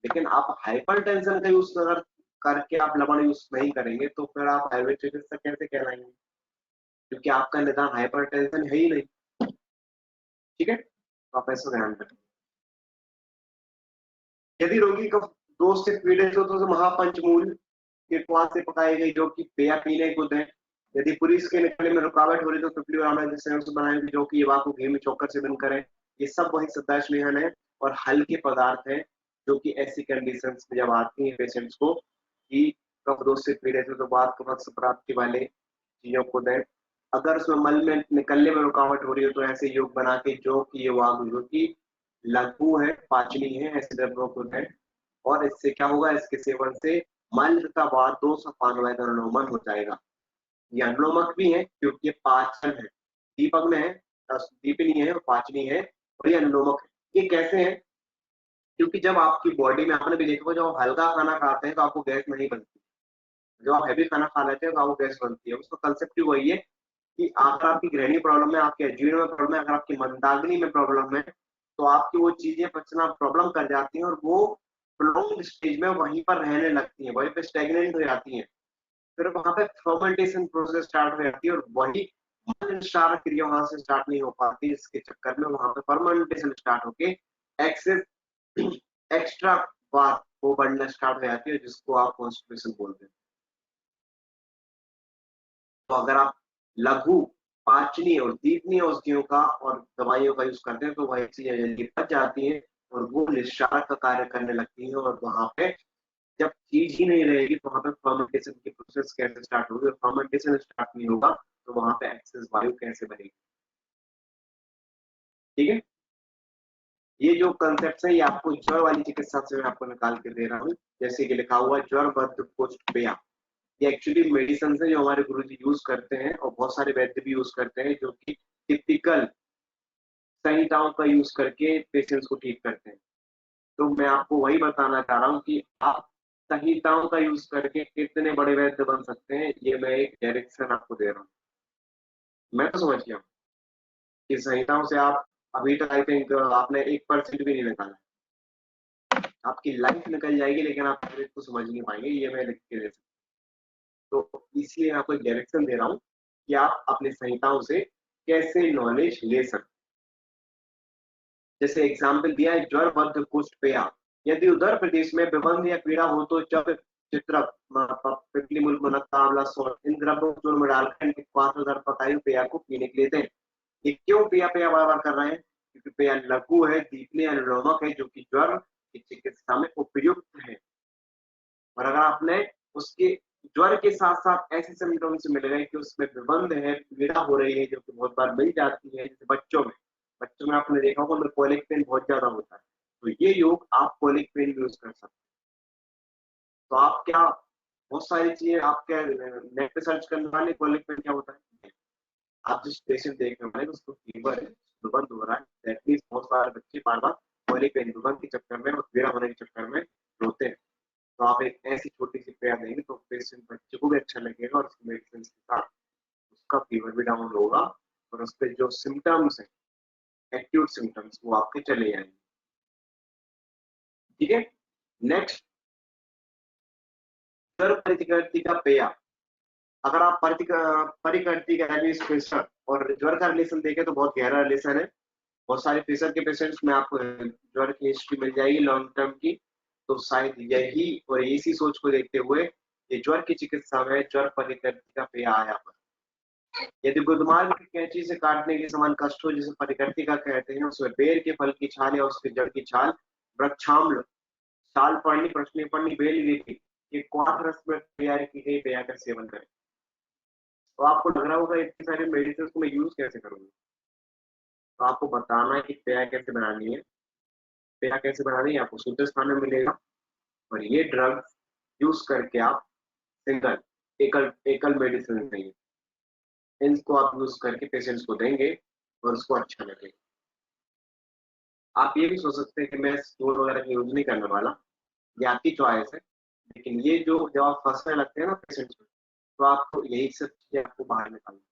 लेकिन आप हाइपरटेंशन का यूज अगर करके आप लवण यूज नहीं करेंगे तो फिर आप आयुर्वेद चिकित्सक कैसे कहलाएंगे, क्योंकि आपका निदान हाइपरटेंशन है ही नहीं। ठीक है, तो आप ऐसा ध्यान रखें। यदि रोगी को दोष से पीड़ित हो तो महापंचमूल के स्वाद से पकाई गई जो कि पेय पीने को दें। यदि पुरुष के निकलने में रुकावट हो रही तो पिपली और आमला जैसे से बनाएंगे जो कि युवा को घी में चोकर से बंद करें। ये सब वही सदाश्लेहन है और हल्के पदार्थ है जो कि ऐसी कंडीशंस में जब आती है पेशेंट्स को कि कफ से पीड़ित है तो बात कफ प्राप्ति वाले चीजों को दें। अगर उसमें मल में निकलने में रुकावट हो रही है तो ऐसे योग बना के जो कि युवा जो कि लघु है, पाचनी है, ऐसे द्रव्यों को दें। और इससे क्या होगा, इसके सेवन से मल तथा वातदोष पानवाय अनुलोमन हो जाएगा। ये अनुलोमक भी है क्योंकि ये पाचन है, दीपग्न है, दीपिनी है और पाचनी है, और ये अनुलोमक है। ये कैसे है, क्योंकि जब आपकी बॉडी में, आपने भी देखा होगा, जब आप हल्का खाना खाते हैं तो आपको गैस नहीं बनती, जब आप हैवी खाना खा लेते हैं तो आपको गैस बनती है। उसका कंसेप्ट ही वही है कि अगर आपकी गृहिणी प्रॉब्लम है, आपके जीर्ण में प्रॉब्लम है, अगर आपकी मंदाग्नि में प्रॉब्लम है, तो आपकी वो चीजें पचना प्रॉब्लम कर जाती हैं और वो प्रोलॉन्ग्ड स्टेज में वहीं पर रहने लगती हैं, वहीं पे स्टेगनेंट हो जाती हैं। फिर वहां पे फर्मेंटेशन प्रोसेस स्टार्ट हो जाती है और वही मल क्षार क्रिया वहां से स्टार्ट नहीं हो पाती, इसके चक्कर में वहां पे फर्मेंटेशन स्टार्ट होके एक्सेस एक्स्ट्रा बात वो बढ़ना स्टार्ट हो जाती है, जिसको आप कॉन्स्टिपेशन बोलते हैं। तो अगर आप लघु, पाचनीय और दीपनीय औषधियों का और दवाइयों का यूज करते हैं तो वह चीजें जल्दी पच जाती हैं और वो निस्सारक का कार्य करने लगती है, और वहां पे जब चीज ही नहीं रहेगी तो वहां पे फर्मेंटेशन की प्रोसेस कैसे स्टार्ट होगी, और फर्मेंटेशन स्टार्ट नहीं होगा तो वहां पे एक्सेस वायु कैसे बनेगी। ठीक है, ये जो कंसेप्ट है ये आपको ज्वर वाली चिकित्सा से मैं आपको निकाल के दे रहा हूँ। जैसे कि लिखा हुआ ज्वर बद्ध कुष्ठ पेय, ये एक्चुअली मेडिसिन है जो हमारे गुरुजी यूज करते हैं और बहुत सारे वैद्य भी यूज करते हैं, जो कि टिपिकल संहिताओं का यूज करके पेशेंट्स को ठीक करते हैं। तो मैं आपको वही बताना चाह रहा हूँ कि आप संहिताओं का यूज करके कितने बड़े वैद्य बन सकते हैं, ये मैं एक डायरेक्शन आपको दे रहा हूँ। मैं तो समझ गया हूँ कि संहिताओं से आप अभी तक आई थिंक आपने 1% भी नहीं निकाला। आपकी लाइफ निकल जाएगी लेकिन आप को समझ नहीं पाएंगे, ये मैं लिख के दे सकता हूँ। तो इसलिए मैं आपको एक डायरेक्शन दे रहा हूँ कि आप अपने संहिताओं से कैसे नॉलेज ले सकते। जैसे एग्जाम्पल दिया है ज्वर बद्ध कुष्ठ पेय, यदि उदर प्रदेश में विबंध या पीड़ा हो तो जब चित्रक पिपली मुल्क आंवला इन द्रव्यों को चूर्ण में डालकर इनके 5,000 पकायु पेय को पीने के लिए दें। ये क्यों पेय पेय बार बार कर रहे हैं, क्योंकि पेय लघु है, दीपने अनुलोमक है, जो कि ज्वर की चिकित्सा में उपयुक्त है। और अगर आपने उसके ज्वर के साथ साथ ऐसे सिम्टम्स मिल गए कि उसमें विबंध है, पीड़ा हो रही है, जो कि बहुत बार मिल जाती है, जैसे बच्चों में आपने देखा होगा उनमें कोलिक पेन बहुत ज्यादा होता है, तो ये योग आप कोलिक पेन यूज कर सकते हैं। तो आप क्या, बहुत सारी चीजें आप क्या नेट पे सर्च करने वाले कोलिक पेन क्या होता है, आप जिस पेशेंट देख रहे हैं उसको फीवर है, विबंध हो रहा है, दैट मींस बहुत सारे बच्चे बार बार कोलिक पेन विबंध के चक्कर में और पीड़ा होने के चक्कर में रोते हैं। तो आप एक ऐसी छोटी सी पेय देंगे तो पेशेंट बच्चे को भी अच्छा लगेगा और उसकी मेडिसिन के साथ उसका फीवर भी डाउन होगा और उस पर जो सिम्टम्स है, एक्यूट सिम्टम्स, वो आपके चले जाएंगे। ठीक है, नेक्स्ट परिकर्ती का पेय। अगर आप परिकर्ती का प्रेशर और ज्वर का रिलेशन देखें तो बहुत गहरा रिलेशन है। बहुत सारे प्रेशर के पेशेंट्स में आपको ज्वर की हिस्ट्री मिल जाएगी लॉन्ग टर्म की, तो शायद यही और इसी सोच को देखते हुए ये ज्वर की चिकित्सा में ज्वर परिकर्ती का पेय आया पर। यदि गुदमार्ग की कैंची से काटने के समान कष्ट हो, जिसे परिकर्तिका कहते हैं, उसमें बेर के फल की छाल या उसके जड़ की छाल, वृक्षाम्ल, छाल पड़नी, प्रश्न पड़नी, बेल गिरी, ये क्वाथ रस में तैयार की गई पेय का सेवन करें। तो आपको लग रहा होगा इतनी सारी मेडिसिन को मैं यूज कैसे करूंगा, तो आपको बताना है कि पेय कैसे बनानी है। पेय कैसे बनानी है आपको शुद्ध स्थान में मिलेगा, और ये ड्रग यूज करके आप सिंगल एकल एकल मेडिसिन नहीं, इनको आप यूज करके पेशेंट्स को देंगे और उसको अच्छा लगेगा। आप ये भी सोच सकते हैं कि मैं स्टोर वगैरह का यूज नहीं करने वाला, ये आपकी चॉइस है, लेकिन ये जो जब आप फंसने लगते हैं ना पेशेंट्स में, तो आपको यही सब चीजें आपको बाहर निकालनी है।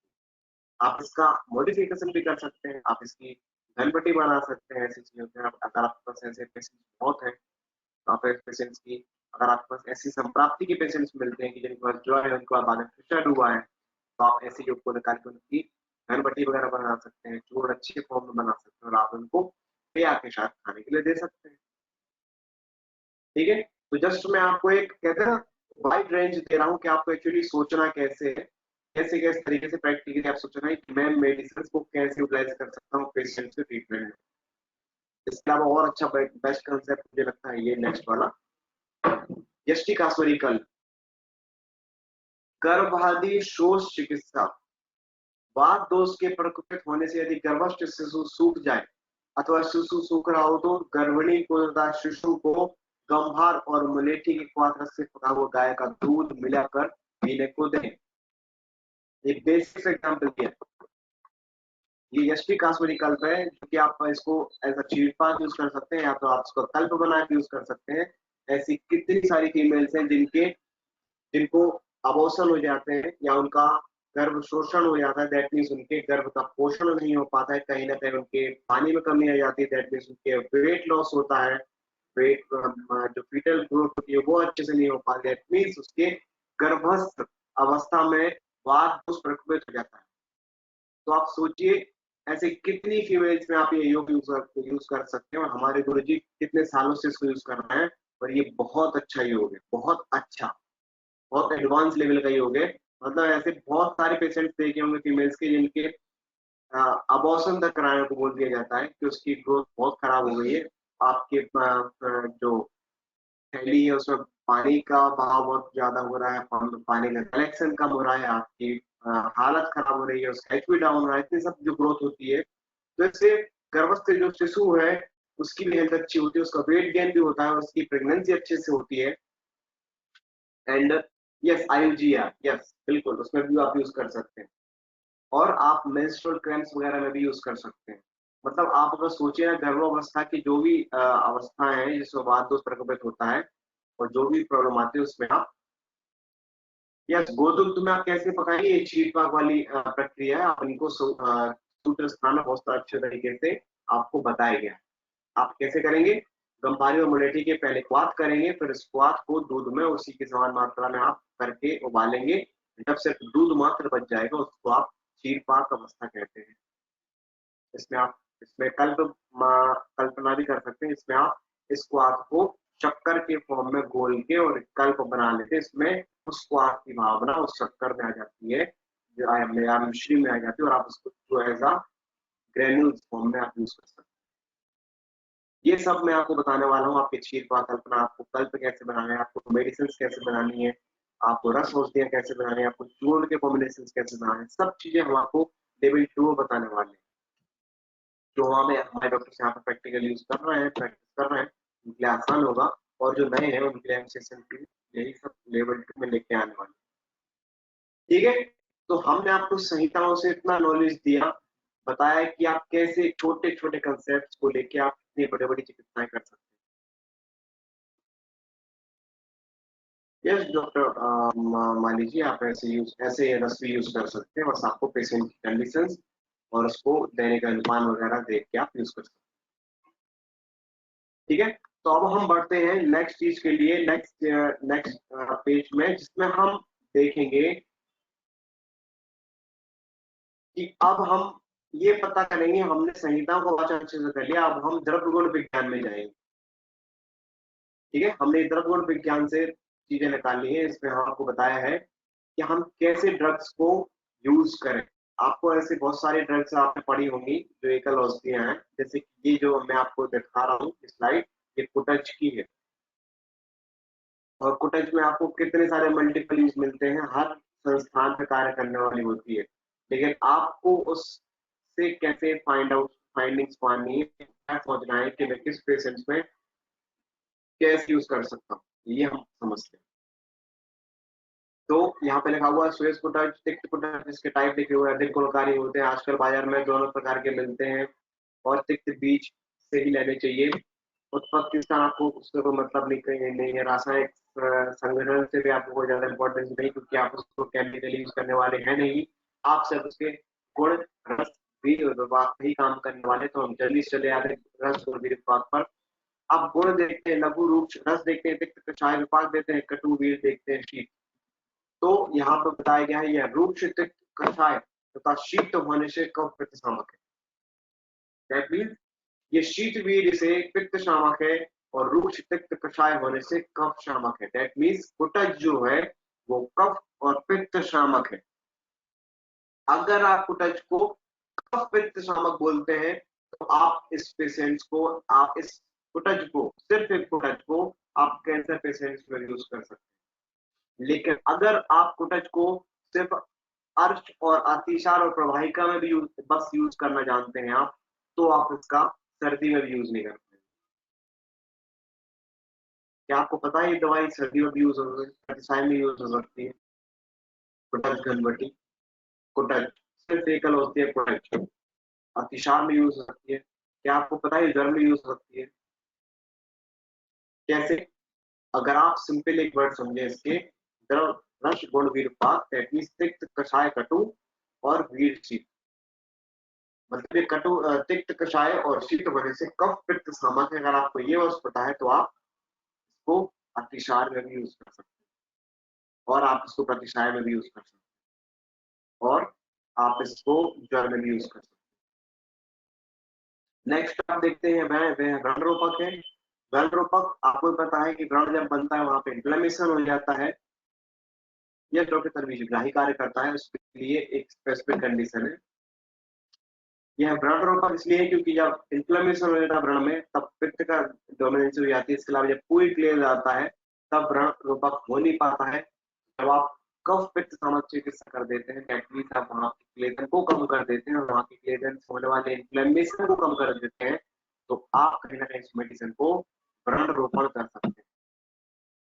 आप इसका मॉडिफिकेशन भी कर सकते हैं, आप इसकी घनपट्टी बना सकते हैं ऐसी चीजों से। अगर आपके पास ऐसे पेशेंट्स बहुत है तो आप पेशेंट्स की, अगर आपके पास ऐसी संप्राप्ति के पेशेंट्स मिलते हैं कि जिनके पास जो है उनको बाद में फिशर हुआ है, तो आप ऐसे योग को निकाल के उनकी घनपट्टी वगैरह बना सकते हैं, चूर्ण अच्छे फॉर्म में बना सकते हैं और आप उनको पेय के साथ खाने के लिए दे सकते हैं। ठीक है, तो जस्ट मैं आपको एक कहते हैं ना वाइड रेंज दे रहा हूँ कि आपको एक्चुअली सोचना कैसे है, कैसे कैसे तरीके से प्रैक्टिकली आप सोचना है कि मैं मेडिसिन को कैसे यूटिलाइज कर सकता हूँ पेशेंट के ट्रीटमेंट में। इसके अलावा और अच्छा बेस्ट कंसेप्ट मुझे लगता है ये नेक्स्ट वाला, यष्टि कास्वरी कल, गर्भादि शोष चिकित्सा। वात दोष के प्रकोपित होने से यदि गर्भस्थ शिशु सूख जाए अथवा शिशु सूख रहा हो तो गर्भिणी को तथा शिशु को गंभार और मुलेठी के क्वाथ रस से पका हुआ गाय का दूध मिलाकर पीने को दें। एक बेसिक एग्जाम्पल दिया, ये यष्टि कास्वरी कल्प है, जो कि आप इसको एज अ चीरपात यूज कर सकते हैं या तो आप इसको कल्प बना के यूज कर सकते हैं। ऐसी कितनी सारी फीमेल्स हैं जिनको अबॉर्शन हो जाते हैं या उनका गर्भ शोषण हो जाता है, दैट मीन्स उनके गर्भ का पोषण नहीं हो पाता है, कहीं ना कहीं उनके पानी में कमी आ जाती है, दैट मीन्स उनके वेट लॉस होता है, वेट जो फीटल ग्रोथ होती है वो अच्छे से नहीं हो पाती, दैट मीन्स उसके गर्भस्थ अवस्था में वात दोष प्रकोपित हो जाता है। तो आप सोचिए ऐसे कितनी फीमेल्स में आप ये योग यूज कर सकते हैं, और हमारे गुरुजी कितने सालों से इसको यूज कर रहे हैं, और ये बहुत अच्छा योग है, बहुत अच्छा, बहुत एडवांस लेवल का योग है। मतलब ऐसे बहुत सारे पेशेंट्स देखे होंगे फीमेल्स के जिनके अबॉर्शन तक कराने को बोल दिया जाता है कि उसकी ग्रोथ बहुत खराब हो गई है, आपके जो थैली है उसमें पानी का बहाव बहुत ज्यादा हो रहा है, पानी का कलेक्शन कम हो रहा है, आपकी हालत खराब हो रही है, उसका एचपी डाउन हो रहा है, इतनी सब जो ग्रोथ होती है, तो इससे गर्भस्थ जो शिशु है उसकी भी हेल्थ अच्छी होती है, उसका वेट गेन भी होता है, उसकी प्रेगनेंसी अच्छे से होती है। एंड यस, आईयूजीआर, यस बिल्कुल, उसमें भी आप यूज कर सकते हैं। और आप मेंस्ट्रुअल क्रैम्प्स वगैरह में भी यूज कर सकते हैं। मतलब आप अगर सोचिए ना, गर्भावस्था की जो भी अवस्थाएं हैं जिसमें वात दोष प्रकोपित होता है और जो भी प्रॉब्लम आती है उसमें आप, यस, गोधूम में आप कैसे पकाएंगे, ये छीट पाक वाली प्रक्रिया है, आप इनको सूत्र स्थान में बहुत अच्छे तरीके से आपको बताया गया है। आप कैसे करेंगे, गंपारी और मुलेठी के पहले क्वाथ करेंगे, फिर इस क्वाथ को दूध में उसी की समान मात्रा में आप करके उबालेंगे। जब सिर्फ दूध मात्र बच जाएगा उसको आप क्षीर पाक अवस्था कहते हैं। इसमें आप, इसमें कल्पना भी कर सकते हैं, इसमें आप इस क्वाथ को शक्कर के फॉर्म में घोल के और कल्प बना लेते हैं। इसमें उस क्वाथ की भावना उस शक्कर में आ जाती है, जो मिश्री में आ जाती है, और आप उसको जो एज आ ग्रेन्यूल्स फॉर्म में आप यूज कर सकते हैं। ये सब मैं आपको बताने वाला हूँ, आपके क्षीर पाक कल्पना, आपको कल्प कैसे बनाना है, आपको मेडिसिन कैसे बनानी है, आपको रस औषधियां कैसे बनानी है, आपको चूर्ण के कॉम्बिनेशन कैसे बनाने हैं, सब चीजें हम आपको लेवल 2 में बताने वाले हैं। जो हमें हमारे डॉक्टर यहाँ पे प्रैक्टिकल यूज कर रहे हैं, प्रैक्टिस कर रहे हैं, उनके लिए आसान होगा, और जो नए हैं उनके लिए हम सेशन यही सब लेवल 2 में लेके आने वाले। ठीक है, तो हमने आपको संहिताओं से इतना नॉलेज दिया, बताया कि आप कैसे छोटे छोटे कंसेप्ट को लेके आप इतनी बड़ी बड़ी चिकित्साएं कर सकते हैं। यस डॉक्टर, मान लीजिए आप ऐसे रस भी यूज कर सकते हैं, बस आपको पेशेंट की कंडीशन और उसको देने का अनुमान वगैरह देख के आप यूज कर सकते हैं। ठीक है, तो अब हम बढ़ते हैं नेक्स्ट चीज के लिए, नेक्स्ट नेक्स्ट पेज में, जिसमें हम देखेंगे कि अब हम ये पता करेंगे, हमने संहिताओं को वाचन अच्छे से कर लिया, अब हम द्रव्य गुण विज्ञान में जाएंगे। ठीक है, हमने द्रव्य गुण विज्ञान से चीजें निकाली है, इसमें हम आपको बताया है कि हम कैसे ड्रग्स को यूज करें। आपको ऐसे बहुत सारे ड्रग्स आपने पढ़ी होंगी जो एकल औषधियां हैं, जैसे कि ये जो मैं आपको दिखा रहा हूँ स्लाइड, ये कुटच की है, और कुटच में आपको कितने सारे मल्टीपल यूज मिलते हैं, हर संस्थान पे कार्य करने वाली होती है, लेकिन आपको उससे कैसे फाइंडिंग्स पानी है, क्या सोचना है कि मैं किस पेशेंट्स में कैसे यूज कर सकता हूँ, ये हम समझते हैं। तो यहाँ पे लिखा हुआ है स्वेस कुटच, तिक्त कुटच, इसके टाइप लिखे हुए हैं, अधिक गुणकारी होते हैं, आजकल बाजार में दोनों प्रकार के मिलते हैं, और तिक्त बीज से ही लेने चाहिए। उत्पत्ति स्थान आपको उससे कोई मतलब नहीं है, रासायनिक संगठन से भी आपको कोई ज्यादा इंपॉर्टेंस नहीं, क्योंकि आप उसको केमिकली यूज करने वाले हैं नहीं, आप सिर्फ उसके गुण, रस, बीज और विभाग ही काम करने वाले। तो हम जल्दी से चले आते रस और बीज विभाग पर। आप गुण देखते हैं लघु रूप, रस देखते हैं तिक्त कषाय, विभाग देते हैं कटु, वीर देखते हैं शीत। तो यहाँ पर बताया गया है यह रूक्ष तिक्त कषाय तथा शीत होने से कफ पित्त शामक है। दैट मीन्स ये शीत वीर से पित्त शामक है, और रूक्ष तिक्त कषाय होने से कफ शामक है। दैट मीन्स कुटच जो है वो कफ और पित्त शामक है। अगर आप कुटच को कफ पित्त शामक बोलते हैं, तो आप इस पेशेंट्स को, आप इस कुटच को, सिर्फ एक कुटच को आप कैंसर पेशेंट्स में यूज कर सकते हैं। लेकिन अगर आप कुटच को सिर्फ अर्श और अतिसार और प्रवाहिका में भी बस यूज करना जानते हैं आप, तो आप इसका सर्दी में भी यूज नहीं करते। क्या आपको पता है ये दवाई सर्दियों में यूज हो सकती है, में यूज हो सकती है? कुटच घनवटी, कुटच सिर्फ एकल होती है, कुटच अतिसार में यूज हो सकती है। क्या आपको पता है गर्म में यूज हो सकती है? कैसे? अगर आप सिंपल एक वर्ड समझे इसके, द्रव रस गुण वीरपात, दैट मींस तिक्त कषाय कटु और वीर शीत। मतलब ये कटु तिक्त कषाय और शीत वजह से कफ पित्त शामक है। अगर आपको ये वर्ड पता है तो आप इसको अतिसार में भी यूज कर सकते हैं, और आप इसको प्रतिसाय में भी यूज कर सकते हैं, और आप इसको ज्वर में भी यूज कर सकते हैं। नेक्स्ट आप देखते हैं वह व्रण रूपक है। व्रण रूपक आपको पता है कि व्रण जब बनता है वहां पे इन्फ्लेमेशन हो जाता है, यह डॉक्टर तरबीजग्राही कार्य करता है, उसके लिए एक स्पेसिफिक कंडीशन है। यह व्रण रोपक इसलिए है क्योंकि जब इन्फ्लेमेशन हो जाता है व्रण में, तब पित्त का डोमिनेंस हो जाती है। इसके अलावा जब पूरी क्लियर आता है तब व्रण रूपक हो नहीं पाता है। जब आप कफ पित्त शामक चिकित्सा कर देते हैं, एटलीस्ट आप वहाँ की क्लेदन को कम कर देते हैं और वहाँ की क्लेदन से होने वाले इन्फ्लेमेशन को कम कर देते हैं, तो आप कहीं ना कहीं इस मेडिसिन को व्रण रोपण कर सकते हैं।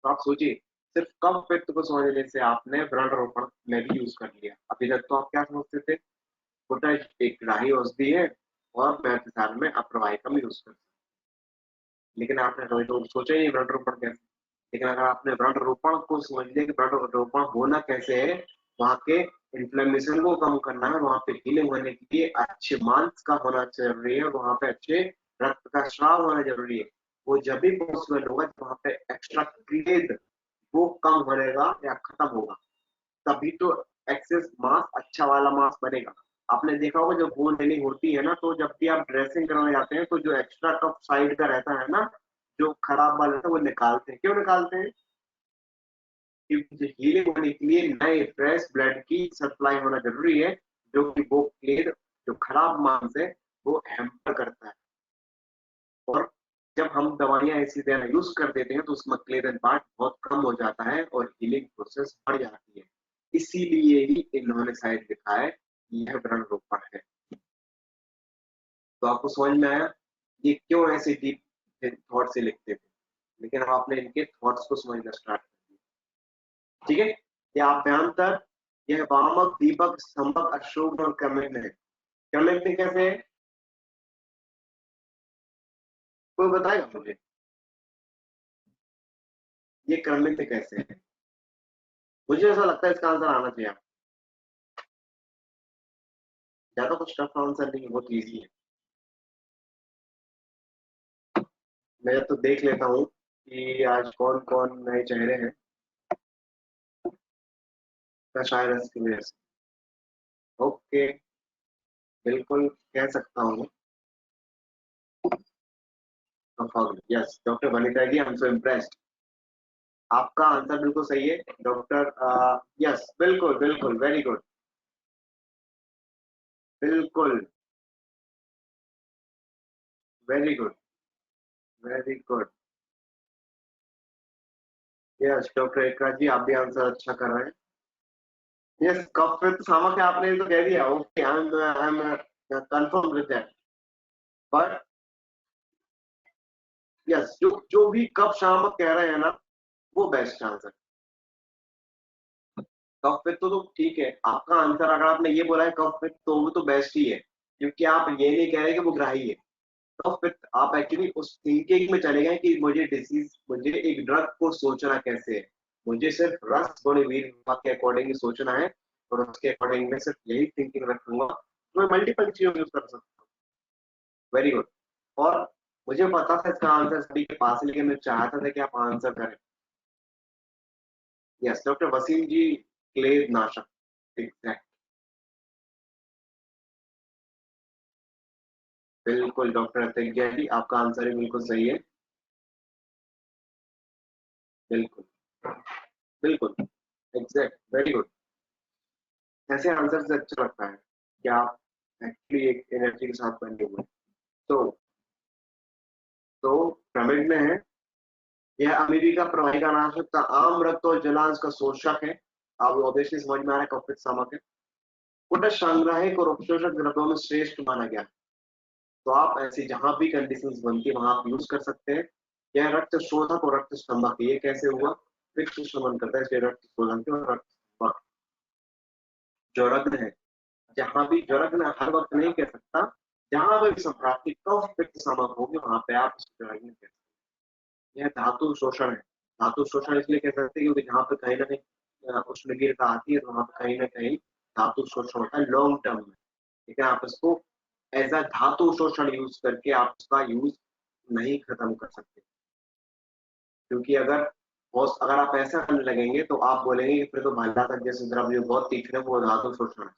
तो आप सोचिए, सिर्फ कफ पित्त को समझने से आपने व्रण रोपण में भी यूज कर लिया। अभी तक तो आप क्या समझते थे, पोटाश एक ग्राही औषधि है और मैं इंतजार में अप्रवाही का भी यूज कर सकते, लेकिन आपने कभी तो सोचा ही नहीं व्रण रोपण कैसे। लेकिन अगर आपने व्रण रोपण को समझ लिया कि व्रण रोपण होना कैसे है, वहाँ के इन्फ्लेमेशन को कम करना है, वहाँ पे हीलिंग होने के लिए अच्छे मांस का होना जरूरी है, वहाँ पे अच्छे रक्त का स्राव होना जरूरी है। वो जब भी पॉसिबल होगा जब वहाँ पे एक्स्ट्रा क्रिएट वो कम होगा या खत्म होगा, तभी तो एक्सेस मास अच्छा वाला मास बनेगा। आपने देखा होगा जब बोन हेलिंग होती है ना, तो जब भी आप ड्रेसिंग करवाने जाते हैं तो जो एक्स्ट्रा कप साइड का रहता है ना, जो खराब वाला है वो निकालते हैं। क्यों निकालते हैं? क्योंकि हीलिंग होने के लिए नए फ्रेश ब्लड की सप्लाई होना जरूरी है, जो कि वो क्लेड जो खराब मांस है वो हैम्पर करता है। और जब हम दवाइयां ऐसी तरह यूज कर देते हैं तो उसमें क्लेडन पार्ट बहुत कम हो जाता है और हीलिंग प्रोसेस बढ़ जाती है। इसीलिए ही इन्होंने शायद लिखा है यह व्रण रोपण है। तो आपको समझ में आया ये क्यों ऐसे डीप थॉट से लिखते थे, लेकिन अब आपने इनके थॉट्स को समझना स्टार्ट कर दिया। ठीक है, ये आभ्यंतर, यह वामक, दीपक, स्तंभक, अशोक और क्रमिक है। क्रमिक कैसे है, कोई बताएगा मुझे? ये क्रमिक कैसे है? मुझे ऐसा लगता है इसका आंसर आना चाहिए। ज्यादा कुछ टफ आंसर नहीं है, बहुत इजी है। मैं तो देख लेता हूँ कि आज कौन कौन नए चेहरे हैं शायद की वजह से। ओके, बिल्कुल कह सकता हूँ। Yes doctor Vanita ji, I am so impressed. आपका आंसर बिल्कुल सही है डॉक्टर। यस बिल्कुल बिल्कुल, वेरी गुड, बिल्कुल, very good, very good. Yes doctor Ekra ji, आप भी आंसर अच्छा कर रहे हैं। यस, कफ विद शामक है, आपने तो कह दिया। Okay, I am confirm with that. But yes, जो जो भी कफ शामक कह रहे हैं ना, वो बेस्ट आंसर। कफ पित्त तो ठीक है, आपका आंसर अगर आपने ये बोला है कफ पित्त तो वो तो बेस्ट ही है, क्योंकि आप ये नहीं कह रहे कि वो ग्राही है। कफ पित्त आप एक्चुअली उस थिंकिंग में चले गए कि मुझे डिसीज, मुझे एक ड्रग को सोचना कैसे है, मुझे सिर्फ रस गुणवीर के अकॉर्डिंग सोचना है और उसके अकॉर्डिंग मैं सिर्फ यही थिंकिंग रखूंगा, तो मैं मल्टीपल चीजों यूज कर सकता हूँ। Very good. और मुझे पता था इसका आंसर सभी के पास है, लेकिन मैं चाहता था कि आप आंसर करें। यस डॉक्टर वसीम जी, क्लेद नाशक, एग्जैक्ट, बिल्कुल डॉक्टर अतज्ञा जी, आपका आंसर भी बिल्कुल सही है। बिल्कुल बिल्कुल, एग्जैक्ट, वेरी गुड। ऐसे आंसर से अच्छा लगता है कि आप एक्चुअली एक एनर्जी के साथ बने हुए हैं। तो पिरामिड में है, यह अमेरिका प्रवाही का नाशक का आम रक्त और जलांश का शोषक है। आप ऑब्वियसली समझ में आ रहा है कपित शामक है। कुटज संग्राहक और उपशोषक द्रव्यों में श्रेष्ठ माना गया। तो आप ऐसी जहां भी कंडीशंस बनती है वहां आप यूज कर सकते हैं। यह रक्त शोधक और रक्त स्तंभक, ये कैसे हुआ? रक्त शोधन करता है, इसलिए रक्त शोधन और रक्त स्तंभक। जो रक्त है, जहां भी ज्वरक में हर वक्त नहीं कह सकता, जहां पर भी संप्राप्ति कफ पित्त सामक होगी वहां पे आप ज्वरक नहीं कह सकते। यह धातु शोषण है। धातु शोषण इसलिए कह सकते हैं क्योंकि जहां पे कहीं ना कहीं उष्णगिरता आती है तो वहां पे कहीं ना कहीं धातु शोषण होता है लॉन्ग टर्म में। लेकिन आप इसको एज अ धातु शोषण यूज करके आप उसका यूज नहीं खत्म कर सकते, क्योंकि अगर आप ऐसा करने लगेंगे तो आप बोलेंगे कि फिर तो भाला तक जैसे द्रव्य बहुत तीक्ष्ण है, वो धातु शोषण है।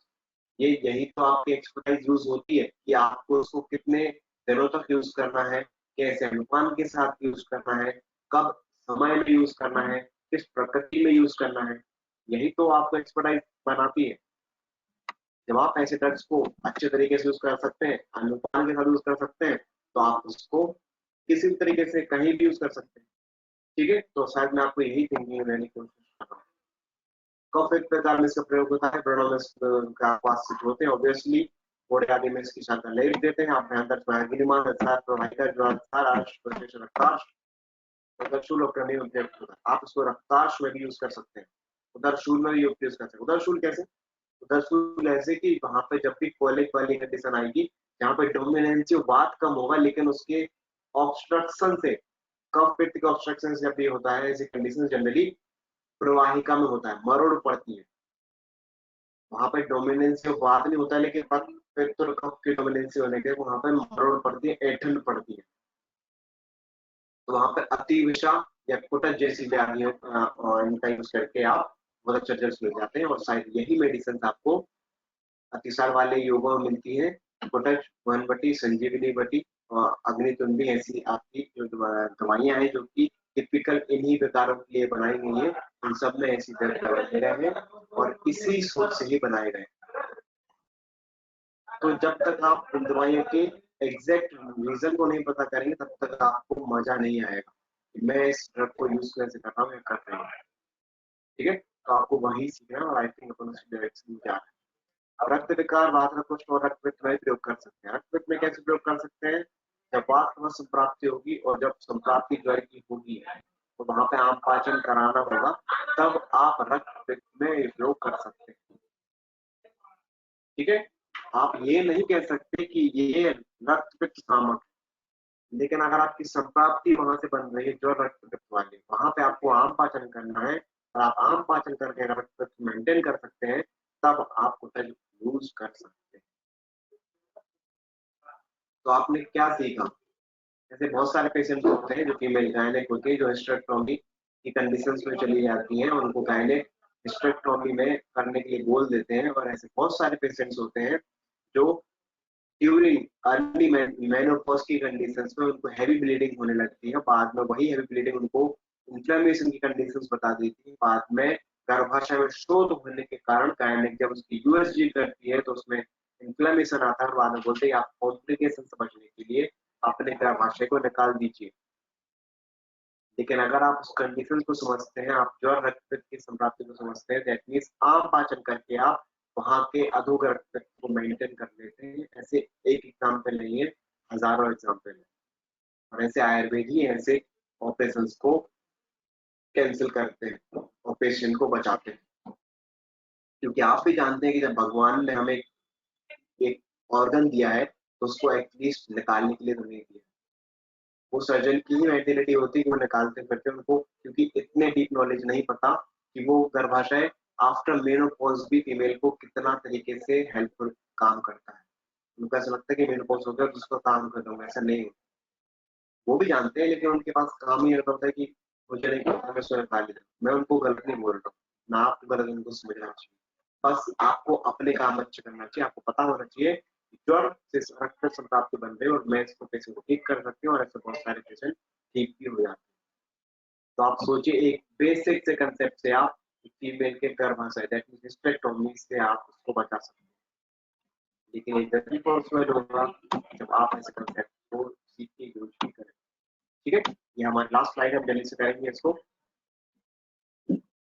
ये यही तो आपकी एक्सरसाइज यूज होती है कि आपको उसको कितने दिनों तक यूज करना है, कैसे अनुपान के साथ यूज करना है, कब समय में यूज करना है, किस प्रकृति में यूज करना है। यही तो आपको एक्सपर्टाइज बनाती है। जब आप ऐसे ड्रग्स को अच्छे तरीके से यूज कर सकते हैं, अनुपान के साथ यूज कर सकते हैं, तो आप उसको किसी भी तरीके से कहीं भी यूज कर सकते हैं। ठीक है, तो शायद मैं आपको यही थिंकिंग देने की कोशिश कर रहा हूँ। कफ एक प्रकार में इसका प्रयोग होता है, प्रणव में का वास्तविक होते हैं ऑब्वियसली, और आगे में इसकी शाखा ले देते हैं। आप अंदर गिरिमान प्रवाहिका जो उदरशूल और प्रमेय उपयुक्त होता है। आप इसको रक्तार्श में भी यूज कर सकते हैं, उदरशूल में भी यूज कर सकते हैं। उदरशूल कैसे? उदरशूल ऐसे कि वहां पे जब भी कोलिक वाली कंडीशन आएगी, जहाँ पे डोमिनेंसी वात कम होगा लेकिन उसके ऑब्स्ट्रक्शन से, कफ पित्त के ऑब्स्ट्रक्शन से जब भी होता है, ऐसी कंडीशन जनरली प्रवाहिका में होता है, मरोड़ पड़ती है। वहां पे डोमिनेंसी वात नहीं होता है, लेकिन पित्त और कफ की डोमिनेंसी होने के वहां पे मरोड़ पड़ती है, ऐंठन पड़ती है। तो वहां पर अतिविषा या कुटज जैसी व्याधियों इनका यूज करके आप बहुत चर्चा ले जाते हैं, और शायद यही मेडिसिन आपको अतिसार वाले योगों में मिलती है। कुटज, वनबटी, संजीवनी बटी और अग्नितुंडी ऐसी आपकी जो दवाइयां हैं जो कि टिपिकल इन्हीं प्रकारों के लिए बनाई गई है, उन सब में ऐसी दवाइयां वगैरह है और इसी सोच से ही बनाए गए। तो जब तक आप इन दवाइयों के एग्जैक्ट रीजन को नहीं पता करेंगे तब तक आपको मजा नहीं आएगा मैं इस ड्रग को यूज कैसे कर रहा हूँ या कर रही हूँ। ठीक है, तो आपको वही सीखना है और आई थिंक अपन उस डायरेक्शन में जा रहे हैं। रक्त विकार, वात कुष्ठ और रक्त पित्त में प्रयोग कर सकते हैं। रक्त पित्त में कैसे प्रयोग कर सकते हैं? जब वात में संप्राप्ति होगी और जब संप्राप्ति ज्वर की होगी तो वहां पे आम पाचन कराना होगा, तब आप रक्त पित्त में प्रयोग कर सकते हैं। ठीक है, आप ये नहीं कह सकते कि ये रक्त पित्त शामक, लेकिन अगर आपकी संप्राप्ति वहां से बन रही है जो रक्त पित्त वाली, वहां पे आपको आम पाचन करना है और आप आम पाचन करके रक्त पित्त मेंटेन कर सकते हैं, तब आप कुटज यूज कर सकते हैं। तो आपने क्या सीखा? ऐसे बहुत सारे पेशेंट होते हैं जो फीमेल गायनेक होती है, जो हिस्टेरेक्टोमी की कंडीशंस में चली जाती हैं, उनको गायनेक हिस्टेरेक्टोमी में करने के लिए बोल देते हैं। और ऐसे बहुत सारे पेशेंट्स होते हैं जो ड्यूरिंग अर्ली मेनोपॉज की कंडीशंस में उनको हैवी ब्लीडिंग होने लगती है। बाद में वही हैवी ब्लीडिंग उनको इन्फ्लेमेशन की कंडीशंस बता देती है। बाद में गर्भाशय में शोध होने के कारण गायनेक जब उसकी यूएसजी करती है तो उसमें इन्फ्लेमेशन आता है। बाद में बोलते हैं आप कॉम्प्लिकेशन से बचने के लिए अपने गर्भाशय को निकाल दीजिए। लेकिन अगर आप उस कंडीशन को समझते हैं, आप ज्वर रक्त पित्त की संप्राप्ति को समझते हैं, दैट मींस आम पाचन करके आप वहां के अधोग रक्त पित्त को मेंटेन कर लेते हैं। ऐसे एक एग्जाम्पल नहीं है, हजारों एग्जाम्पल है। और ऐसे आयुर्वेद ही ऐसे ऑपरेशन को कैंसिल करते हैं और पेशेंट को बचाते हैं। क्योंकि आप भी जानते हैं कि जब भगवान ने हमें एक ऑर्गन दिया है तो उसको एटलीस्ट निकालने के लिए तो नहीं दिया। वो सर्जन की ही मेंटेलिटी होती है कि वो निकालते फिरते उनको, क्योंकि इतने डीप नॉलेज नहीं पता कि वो गर्भाशय आफ्टर मेनोपॉज भी फीमेल को कितना तरीके से हेल्पफुल काम करता है। उनको ऐसा लगता है कि मेनोपॉज हो गया तो उसको काम कर दूंगा, ऐसा नहीं। वो भी जानते हैं लेकिन उनके पास काम ही ऐसा होता है कि मुझे नहीं पता, मैं स्वयं खा लेता हूँ। मैं उनको गलत नहीं बोल रहा हूँ ना, आपको गलत उनको समझना चाहिए। बस आपको अपने काम अच्छे करना चाहिए। आपको पता होना चाहिए ज्वर से रक्त संप्राप्ति बन रही है और मैं इसको पेशेंट को ठीक कर सकती हूँ, और ऐसे बहुत सारे पेशेंट ठीक भी हो जाते हैं। तो आप सोचिए एक बेसिक से कंसेप्ट से आप फीमेल के गर्भाशय दैट मींस हिस्टेरेक्टोमी से आप उसको बचा सकते हैं। लेकिन एक जल्दी पॉसिबल होगा जब आप ऐसे कंसेप्ट को सीख के यूज भी करें। ठीक है, ये हमारी लास्ट स्लाइड है, जल्दी से करेंगे इसको।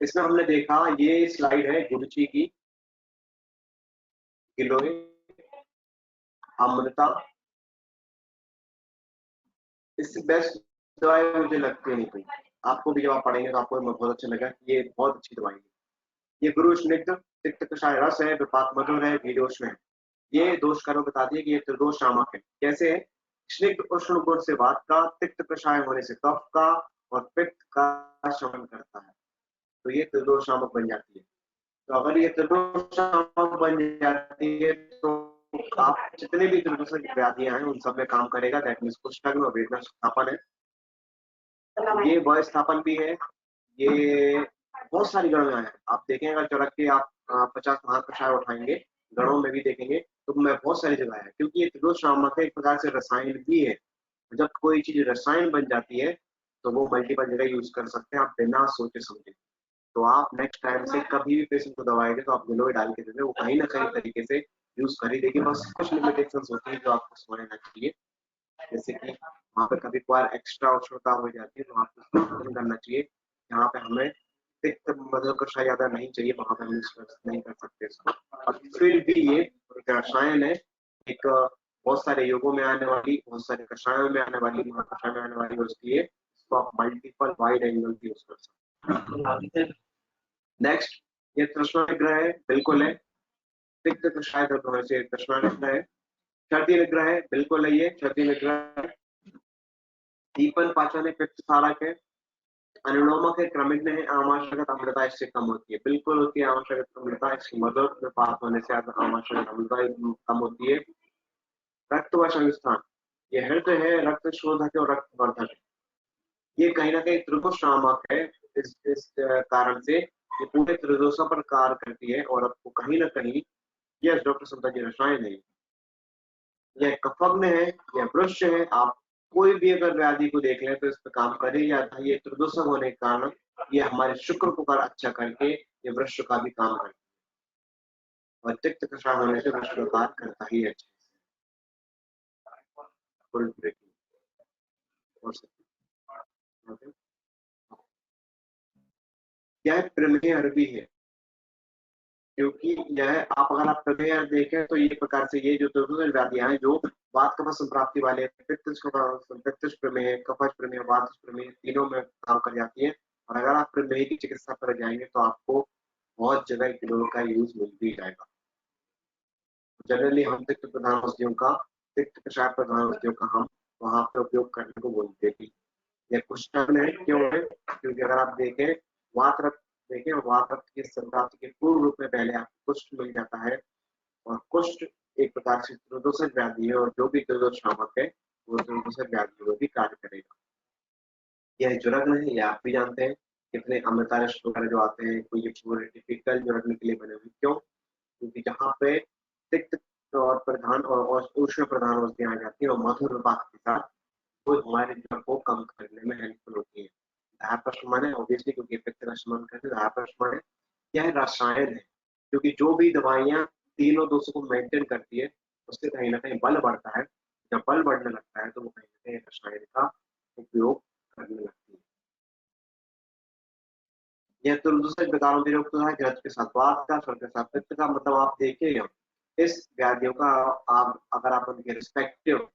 इसमें हमने देखा, ये स्लाइड है गुरुची की, गिलोय, अमृता। इससे बेस्ट दवाई मुझे लगती नहीं कोई। आपको भी जब आप पढ़ेंगे तो आपको बहुत अच्छा लगा, ये बहुत अच्छी दवाई है। ये गुरु स्निग्ध तिक्त कषाय रस है, विपाक मधुर है, वीडोष में। ये दोष कर्म बता दिए कि ये त्रिदोष शामक है। कैसे है? स्निग्ध उष्ण गुण से वात का, तिक्त कषाय होने से कफ का और पित्त का शमन करता है। तो ये त्रिदोष शामक बन जाती है। तो अगर ये त्रिदोष शामक बन जाती है तो आप जितने भी त्रिदोष व्याधियां हैं उन सब में काम करेगा। दैट मींस कुष्ठग्न और वेदना स्थापन है, ये वय स्थापन भी है, ये बहुत सारी गणना है। आप देखेंगे अगर चढ़क के आप 50 महाकषाय उठाएंगे, गणों में भी देखेंगे तो मैं बहुत सारी जगह है, क्योंकि ये त्रिदोष शामक है, एक प्रकार से रसायन भी है। जब कोई चीज रसायन बन जाती है तो वो मल्टीपल जगह यूज कर सकते हैं आप बिना सोचे समझे। तो आप नेक्स्ट टाइम से कभी भी पेशेंट को दवाएंगे तो आप गिलोय डाल के दे दें, वो कहीं ना कहीं तरीके से यूज कर ही देगी। बस कुछ लिमिटेशंस होती है जो आपको समझना चाहिए, जैसे कि वहाँ पे कभी कभार एक्स्ट्रा उष्णता हो जाती है, तो आपको उसको खत्म करना चाहिए। यहाँ पे हमें तिक्त मधुर कषाय ज्यादा नहीं चाहिए, वहाँ पे हम नहीं कर सकते इसको। और फिर भी ये एक रसायन है, एक बहुत सारे योगों में आने वाली, बहुत सारे कषायों में आने वाली, महाकषाय में आने वाली वस्तु है। इसको आप मल्टीपल वाइड एंगल यूज कर सकते हैं। नेक्स्ट, ये तृष्णा निग्रह है, बिल्कुल है। तिक्त कषाय से तृष्णा निग्रह है। क्षति निग्रह है, बिल्कुल है, ये क्षति निग्रह। दीपन पाचन है, पित्त सारक है। अनुलोमक है, क्रमिक है, आमाशयगत अम्लता इससे कम होती है, बिल्कुल होती है आमाशयगत अम्लता, इसकी मधुर में पास होने से आमाशयगत अम्लता कम होती है। रक्त व संस्थान, ये हृदय है, रक्त शोधक और रक्त वर्धक है। ये कहीं ना कहीं त्रिदोषामक है, इस कारण से ये पूरे त्रिदोषों पर कार्य करती है और आपको कहीं ना कहीं, यह डॉक्टर समता जी रसायन है, यह कफग्न है, यह वृक्ष है। आप कोई भी अगर व्याधि को देख लें तो इस पर काम कर ही जाता है। ये त्रिदोषक होने के कारण ये हमारे शुक्र को कर अच्छा करके ये वृक्ष का भी काम करता है, और तिक्त कषाय होने से वृक्ष का कार्य करता ही अच्छा फुल ब्रेकिंग हो सकती है। यह प्रमेय अरबी है, क्योंकि यह अगर आप प्रमेय देखें तो ये प्रकार से ये जो त्रिदोष व्याधियां हैं जो वात कफ संप्राप्ति वाले, पित्तज प्रमेय, कफज प्रमेय, वातज प्रमेय तीनों में काम कर जाती है। और अगर आप प्रमेय की चिकित्सा पर जाएंगे तो आपको बहुत जगह किलों का यूज मिल भी जाएगा। जनरली हम तिक्त प्रधान औषधियों का, तिक्त कषाय प्रधान औषधियों का हम वहां पर उपयोग करने को बोलते हैं। यह कुष्ठ है, क्यों है? क्योंकि अगर आप देखें वात रक्त देखें, वात रक्त की संप्राप्ति के पूर्व रूप में पहले आपको कुष्ठ मिल जाता है, और कुष्ठ एक प्रकार से त्रिदोषक व्याधि है, और जो भी त्रिदोष नामक है वो त्रिदोषक व्याधि में भी कार्य करेगा। यह ज्वरग्न है, यह आप भी जानते हैं। कितने अमृतारस वगैरह जो आते हैं, कोई पूरे टिपिकल ज्वरग्न के लिए बने हुए, क्यों? क्योंकि जहाँ पे तिक्त और प्रधान और उष्ण प्रधान औषधियां आ जाती है और मधुर वात के साथ, वो हमारे ज्वर को कम करने में हेल्पफुल होती है। धायप्रशमन है, ऑब्वियसली, क्योंकि पित्त का शमन करते हैं। धायप्रशमन है, यह रसायन है, क्योंकि जो भी दवाइयां तीनों दोषों को मेंटेन करती है, उससे कहीं ना कहीं बल बढ़ता है। जब बल बढ़ने लगता है तो वो कहीं ना कहीं रसायन का उपयोग करने लगती है। यह तो दूसरे विकारों के युक्त है, ग्रंथ के साथ वात का, स्वर के साथ पित्त का। मतलब आप देखिए इस व्याधियों का आप अगर आप उनके रिस्पेक्टिव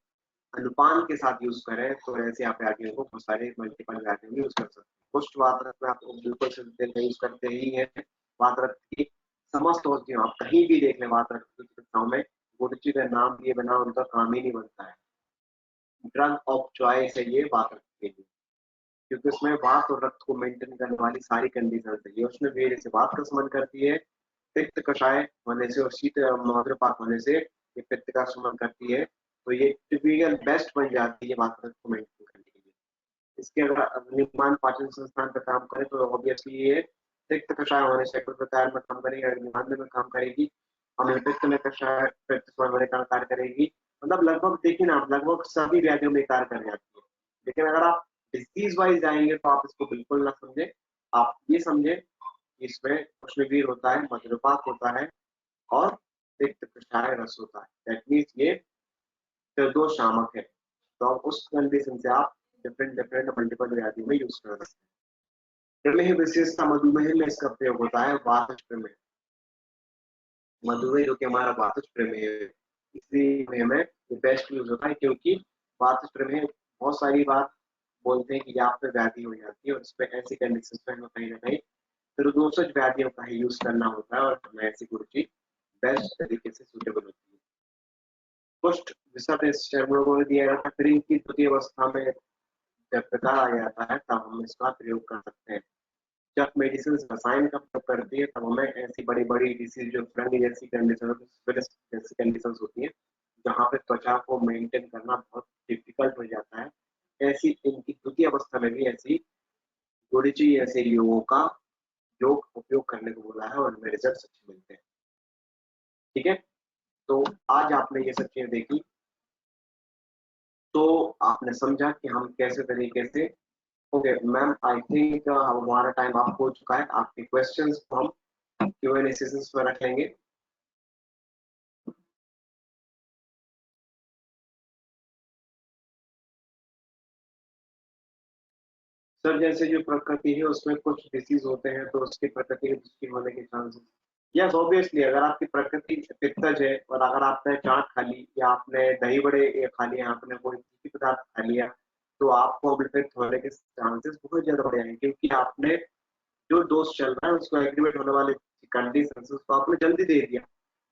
अनुपान के साथ यूज करें तो ऐसे आप व्याधियों को बहुत सारे मल्टीपल व्याधियों में यूज कर सकते हैं। कुष्ठ वात में आप बिल्कुल यूज करते ही है। वात की समस्त औषधियों आप कहीं भी देख लें, वात की चिकित्साओं में गुरुजी का नाम लिए बिना उनका काम ही नहीं बनता है। ड्रग ऑफ चॉइस है ये वात के लिए, क्योंकि उसमें वात और रक्त को मेंटेन करने वाली सारी कंडीशन है। उसमें वीर से वात का समन करती है, पित्त कषाय होने से और शीत मधुरपात होने से ये पित्त का समन करती है। तो ये टिपिकल बेस्ट बन जाती है वात को मेंटेन करने के लिए। इसके अगर निर्माण पाचन संस्थान पर काम करे तो ऑब्वियसली ये तिक्त कषाय होने से प्रकार में काम करेगी, अग्निकांड में काम करेगी, हमें पित्त में कषाय पित्त होने का कार्य करेगी। मतलब लगभग देखिए ना, लगभग सभी व्याधियों में कार्य कर जाती है। लेकिन अगर आप डिजीज वाइज जाएंगे तो आप इसको बिल्कुल ना समझे, आप ये समझे इसमें उष्णवीर होता है, मधुरपात होता है और तिक्त कषाय रस होता है। दैट मीन्स ये त्रिदोष शामक है। तो उस कंडीशन से आप डिफरेंट डिफरेंट मल्टीपल व्याधि में यूज कर सकते हैं। प्रमेह विशेषता मधुमेह में इसका प्रयोग होता है, वातज प्रमेह। मधुमेह जो कि हमारा वातज प्रमेह है, इसलिए में बेस्ट यूज होता है, क्योंकि वातज प्रमेह बहुत सारी बात बोलते हैं कि आप पे व्याधि हो जाती है, और इसमें ऐसी कंडीशन में हमें कहीं ना कहीं त्रिदोषज व्याधियों का ही यूज करना होता है, और हमें ऐसी गुरुजी बेस्ट तरीके से सूटेबल होती है। कुष्ठ विसर्जन चर्मरोगों में दिया जाता है, फिर इनकी द्वितीय अवस्था में जब प्रकार आ जाता है तब हम इसका प्रयोग कर सकते हैं। जब मेडिसिन रसायन का प्रयोग करती है तब हमें ऐसी बड़ी बड़ी डिसीज जो फ्रंग जैसी कंडीशन जैसी कंडीशन होती है, जहाँ पे त्वचा को मेंटेन करना बहुत डिफिकल्ट हो जाता है, ऐसी इनकी द्वितीय अवस्था में भी ऐसी गुरुजी ऐसे योगों का योग उपयोग करने को बोला है, और हमें रिजल्ट अच्छे मिलते हैं। ठीक है, तो आज आपने ये सब चीजें देखी, तो आपने समझा कि हम कैसे तरीके से। ओके मैम, आई थिंक हमारा टाइम आप हो चुका है। आपके क्वेश्चंस को हम Q&A सेशंस में रख लेंगे। सर जैसे जो प्रकृति है उसमें कुछ डिसीज होते हैं तो उसकी प्रकृति की दृष्टि होने के चांसेस, यस ऑब्वियसली अगर आपकी प्रकृति पित्तज है और अगर आपने चाट खा ली या आपने दही बड़े खा लिए, आपने कोई तीखी पदार्थ खा लिया, तो आपको अम्लपित्त होने के चांसेस बहुत ज्यादा बढ़ जाएंगे, क्योंकि आपने जो डोज चल रहा है उसको एग्रीवेट होने वाले कंडीशन उसको आपने जल्दी दे दिया।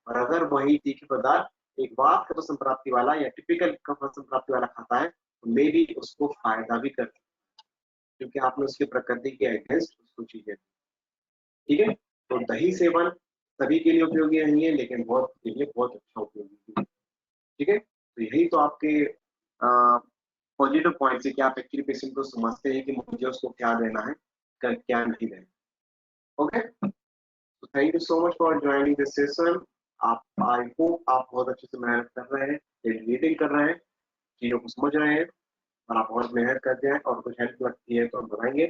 और अगर वही तीखी पदार्थ एक बात कपसन प्राप्ति वाला या टिपिकल कपसन प्राप्ति वाला खाता है तो मे भी उसको फायदा भी कर, क्योंकि आपने उसकी प्रकृति के अगेंस्ट उसको चीजें, ठीक है। तो दही सेवन सभी के लिए उपयोगी नहीं है, लेकिन बहुत के लिए बहुत अच्छा उपयोगी है, ठीक है। तो यही तो आपके पॉजिटिव पॉइंट है कि आप एक्चुअली पेशेंट को समझते हैं कि मुझे उसको क्या देना है, क्या नहीं देना। ओके, तो thank you so much for joining this session. आप आई होप आप बहुत अच्छे से मेहनत कर रहे हैं, रीडिंग कर रहे हैं, चीजों को समझ रहे हैं, और आप और मेहनत करते हैं और कुछ हेल्प लगती है तो हम बताएंगे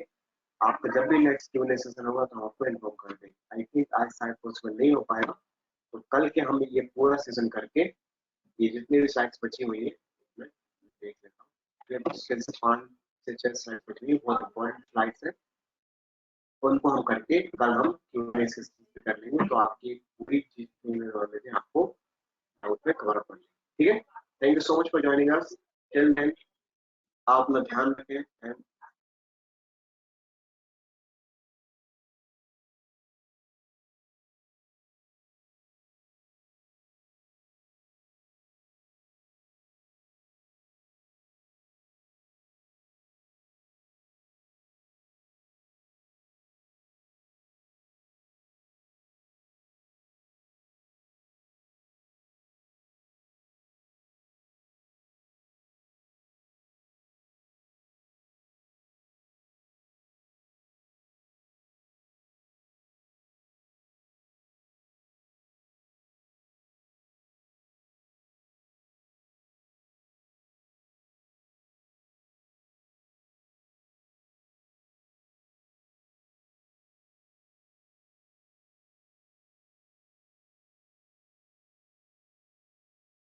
आपका। जब भी नेक्स्ट Q&A सेशन होगा तो आपको इन्फॉर्म कर देंगे। आई थिंक आज शायद पॉसिबल नहीं हो पाएगा, तो कल के हम ये पूरा सेशन करके ये जितनी भी स्लाइड्स बची हुई है मैं देख लेता हूँ। ये 5 से 6 स्लाइड्स बची हुई, बहुत इंपॉर्टेंट स्लाइड्स है, उनको हम करके कल हम Q&A सेशन कर लेंगे, तो आपकी पूरी चीज नॉलेज है आपको डाउट में कवर कर लेंगे, ठीक है। Thank you so much for joining us, till then आप अपना ध्यान रखें एंड